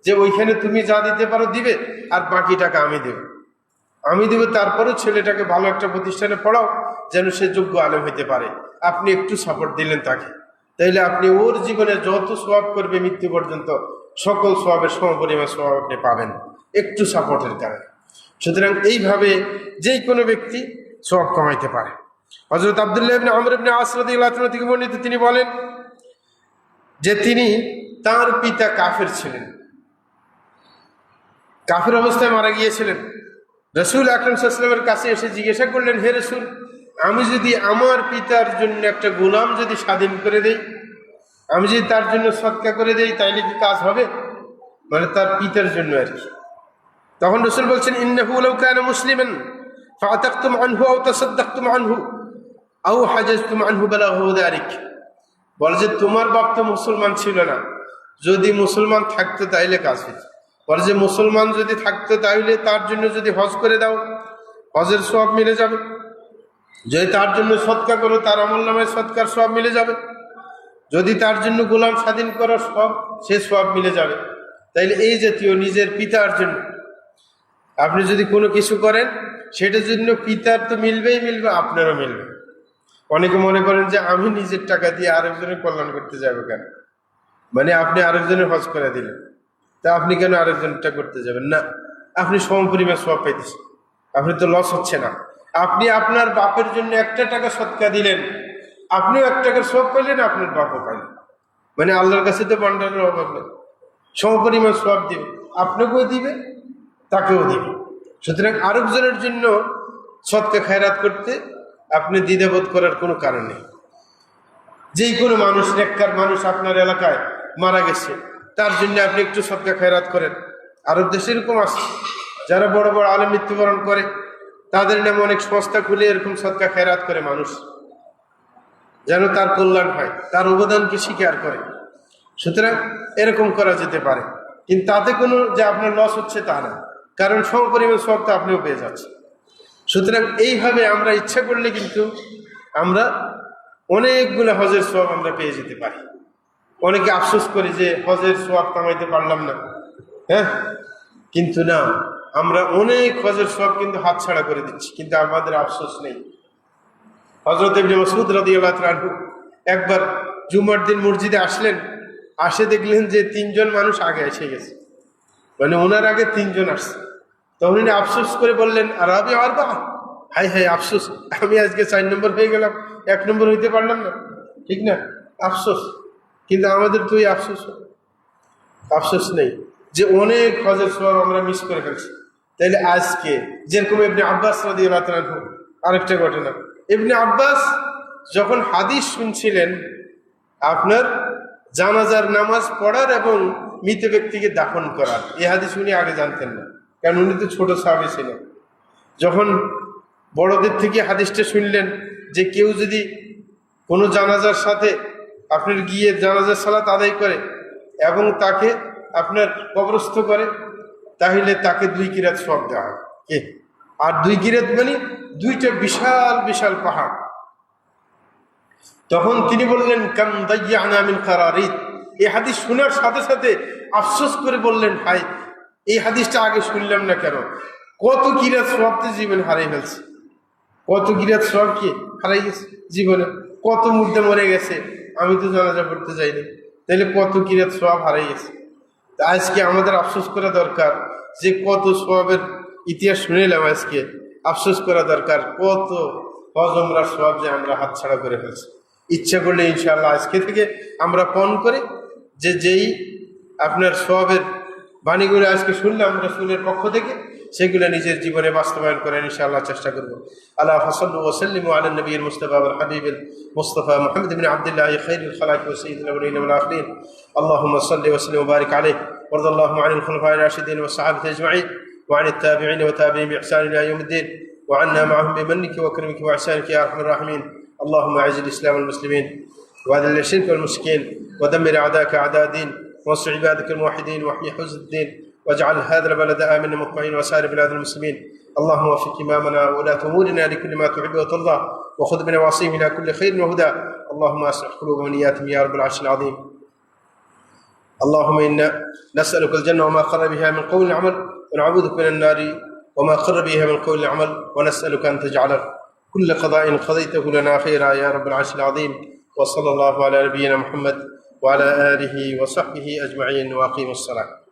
যে ওইখানে তুমি যা দিতে পারো দিবে, আর বাকি টাকা আমি দেব, তারপরেও ছেলেটাকে ভালো একটা প্রতিষ্ঠানে পড়াও যেন সে যোগ্য আলেম হইতে পারে। আপনি একটু সাপোর্ট দিলেন তাকে, তাইলে আপনি ওর জীবনে যত সওয়াব করবে মৃত্যু পর্যন্ত সকল সওয়াবের সমপরিমাণ সওয়াব আপনি পাবেন একটু সাপোর্টের কারণে। সুতরাং এইভাবে যেই কোনো ব্যক্তি সওয়াব কামাইতে পারে। হযরত আব্দুল্লাহ ইবনে আমর ইবনে আস রাদিয়াল্লাহু আনহু থেকে বর্ণিত, তিনি বলেন যে তার পিতা কাফের ছিলেন, কাফের অবস্থায় মারা গিয়েছিলেন। রাসূল আকরাম সাল্লাল্লাহু আলাইহি ওয়াসাল্লামের কাছে এসে জিজ্ঞাসা করলেন, হে রাসূল, আমি যদি আমার পিতার জন্য একটা গোলাম যদি স্বাধীন করে দেই, আমি যদি তার জন্য সদকা করে দেই, তাইলে কি কাজ হবে? মানে তার পিতার জন্য আর কি। তখন রাসূল বলছেন, ইন্নাহু লাউ কানা মুসলিমান ফাআতাকতুম আনহু আও তাসাদদাকতুম আনহু আও হাজাজতুম আনহু বালাগহু যালিক। বলে যে তোমার বাপ তো মুসলমান ছিল না, যদি মুসলমান থাকতো তাইলে কাজ হতো। বলে যে মুসলমান যদি থাকতো তাইলে তার জন্য যদি হজ করে দাও, হজের সওয়াব মিলে যাবে। যদি তার জন্য সদকা করো, তার আমলনামায় সদকার সওয়াব মিলে যাবে। যদি তার জন্য গোলাম স্বাধীন করার সব, সে সওয়াব মিলে যাবে। তাইলে এই জাতীয় নিজের পিতার জন্য আপনি যদি কোনো কিছু করেন, সেটার জন্য পিতার তো মিলবে, আপনারও মিলবে। অনেকে মনে করেন যে আমি নিজের টাকা দিয়ে আরেকজনের কল্যাণ করতে যাবো কেন, মানে আপনি আরেকজনের হজ করে দিলেন, তা আপনি কেন আরেকজনটা করতে যাবেন না? আপনি সমপরিমাণ সওয়াব পাইতেছেন, আপনি তো লস হচ্ছে না। আপনি আপনার বাপের জন্য 1 টাকা সদকা দিলেন, আপনিও 1 টাকার সওয়াব পাইলেন, আপনার বাপও পাইলেন। মানে আল্লাহর কাছে তো ভান্ডারের অভাব নেই, সমপরিমাণ সওয়াব দিবে, আপনাকেও দিবে, তাকেও দিবে। সুতরাং আরেকজনের জন্য সদকা খায়রাত করতে আপনি দ্বিধাবোধ করার কোনো কারণ নেই। যেই কোনো মানুষ, নেককার মানুষ আপনার এলাকায় মারা গেছে, তার জন্য আপনি একটু সদকা খায়রাত করেন। আরব দেশে এরকম আছে, যারা বড় বড় আলেম মৃত্যুবরণ করে, তাদের নামে অনেক সংস্থা খুলে এরকম সদকা খায়রাত করে মানুষ, যেন তার কল্যাণ হয়, তার অবদানকে স্বীকার করে। সুতরাং এরকম করা যেতে পারে, কিন্তু তাতে কোনো যে আপনার লস হচ্ছে তা না, কারণ সমপরিমাণ সওয়াব তো আপনিও পেয়ে যাচ্ছেন। সুতরাং এইভাবে আমরা ইচ্ছা করলে কিন্তু আমরা অনেকগুলো হজের সওয়াব আমরা পেয়ে যেতে পারি। অনেকে আফসোস করি যে হজের সওয়াব কামাইতে পারলাম না, হ্যাঁ, কিন্তু না, আমরা অনেক হজের সওয়াব কিন্তু হাতছাড়া করে দিচ্ছি, কিন্তু আমাদের আফসোস নেই। হযরত ইবনে মাসউদ রাদিয়াল্লাহু তাআলা আনহু একবার জুমার দিন মসজিদে আসলেন, আসে দেখলেন যে 3 জন মানুষ আগে এসে গেছে, মানে ওনার আগে 3 জন আসছে। তখন উনি আফসোস করে বললেন, আরবি আরবা, হাই হাই আফসোস, আমি আজকে 4 নম্বর হয়ে গেলাম, 1 নম্বর হইতে পারলাম না, ঠিক না, আফসোস। কিন্তু আমাদের তো এই আফসোস নেই যে অনেক হজের সওয়াব আমরা মিস করে ফেলছি। তাইলে আজকে যেরকম ইবনে আব্বাস রাদিয়াল্লাহু তাআলা আনহু, আরেকটা ঘটনা, ইবনে আব্বাস যখন হাদিস শুনছিলেন আপনার জানাজার নামাজ পড়ার এবং মৃত ব্যক্তিকে দাফন করার, এই হাদিস উনি আগে জানতেন না, কারণ উনি তো ছোট সাহাবী ছিলেন। যখন বড়দের থেকে হাদিসটা শুনলেন যে কেউ যদি কোনো জানাজার সাথে আপনার গিয়ে জানাজার সালাত আদায় করে এবং তাকে আপনার কবরস্থ করে, তাহলে তাকে 2 কিরাত সওয়াব দেওয়া হয়। আর 2 কিরাত মানে 2টা বিশাল বিশাল পাহাড়। তখন তিনি বললেন, কাম দাইয়ানা মিন কারারিত। এই হাদিস শোনার সাথে সাথে আফসোস করে বললেন, হাই, এই হাদিসটা আগে শুনলাম না কেন, কত কিরাত সওয়াব জীবন হারিয়ে ফেলছে, কত কিরাত সওয়াব কি হারাই গেছে জীবনে, কত মুর্দা মরে গেছে, আমি তো জানাজা পড়তে যাইনি, তাহলে কত কিরাত সওয়াব হারাই গেছে। তা আজকে আমাদের আফসোস করা দরকার যে কত সওয়াবের ইতিহাস শুনেলাম, আজকে আফসোস করা দরকার কত হজ উমরার সওয়াব যে আমরা হাতছাড়া করে ফেলছি। ইচ্ছা করলে ইনশাআল্লাহ আজকে থেকে আমরা পণ করে যেই আপনার সওয়াবের বাণীগুলো আজকে শুনলাম রাসূলের পক্ষ থেকে, সেগুলো নিজের জীবনে বাস্তবায়ন করার ইনশাআল্লাহ চেষ্টা করব। আলা ফাসাল্লু ওয়া সাল্লিমু আলা নবিয়িল মুস্তাফা ওয়াল হাবিবিল মুস্তাফা মুহাম্মদ ইবনে আব্দুল্লাহ খায়রুল খালাইক ওয়া সাইয়্যিদুল আউওয়ালিন ওয়াল আখিরিন। আল্লাহুম্মা সাল্লি ওয়া সাল্লিম ওয়া বারিক আলাইহি ওয়া রাদিয়াল্লাহু আনিল খুলাফায়ে রাশিদিন ওয়া সাহাবাতি আজমাইন وعن التابعين وتابعين بإحسان إلى يوم الدين، وعنا معهم بمنك وكرمك وإحسانك يا أرحم الراحمين. اللهم أعز الإسلام والمسلمين وأذل الشرك والمشركين ودمر أعداءك أعداء الدين، وانصر عبادك الموحدين واحمي حوزة الدين، واجعل هذا البلد آمنا مطمئنا وسائر بلاد المسلمين. اللهم وفق إمامنا وولاة أمورنا لكل ما تحب وترضى، وخذ بنواصيهم إلى كل خير وهدى. اللهم أصلح قلوبهم ونياتهم يا رب العرش العظيم. اللهم إنا نسألك الجنة وما قرب بها من قول عمل، ونعوذك من النار وما قرب بها من قول عمل، ونسألك أن تجعل كل قضاء قضيته لنا خيرا يا رب العرش العظيم. وصلى الله على نبينا محمد وعلى آله وصحبه أجمعين، وأقيموا الصلاة.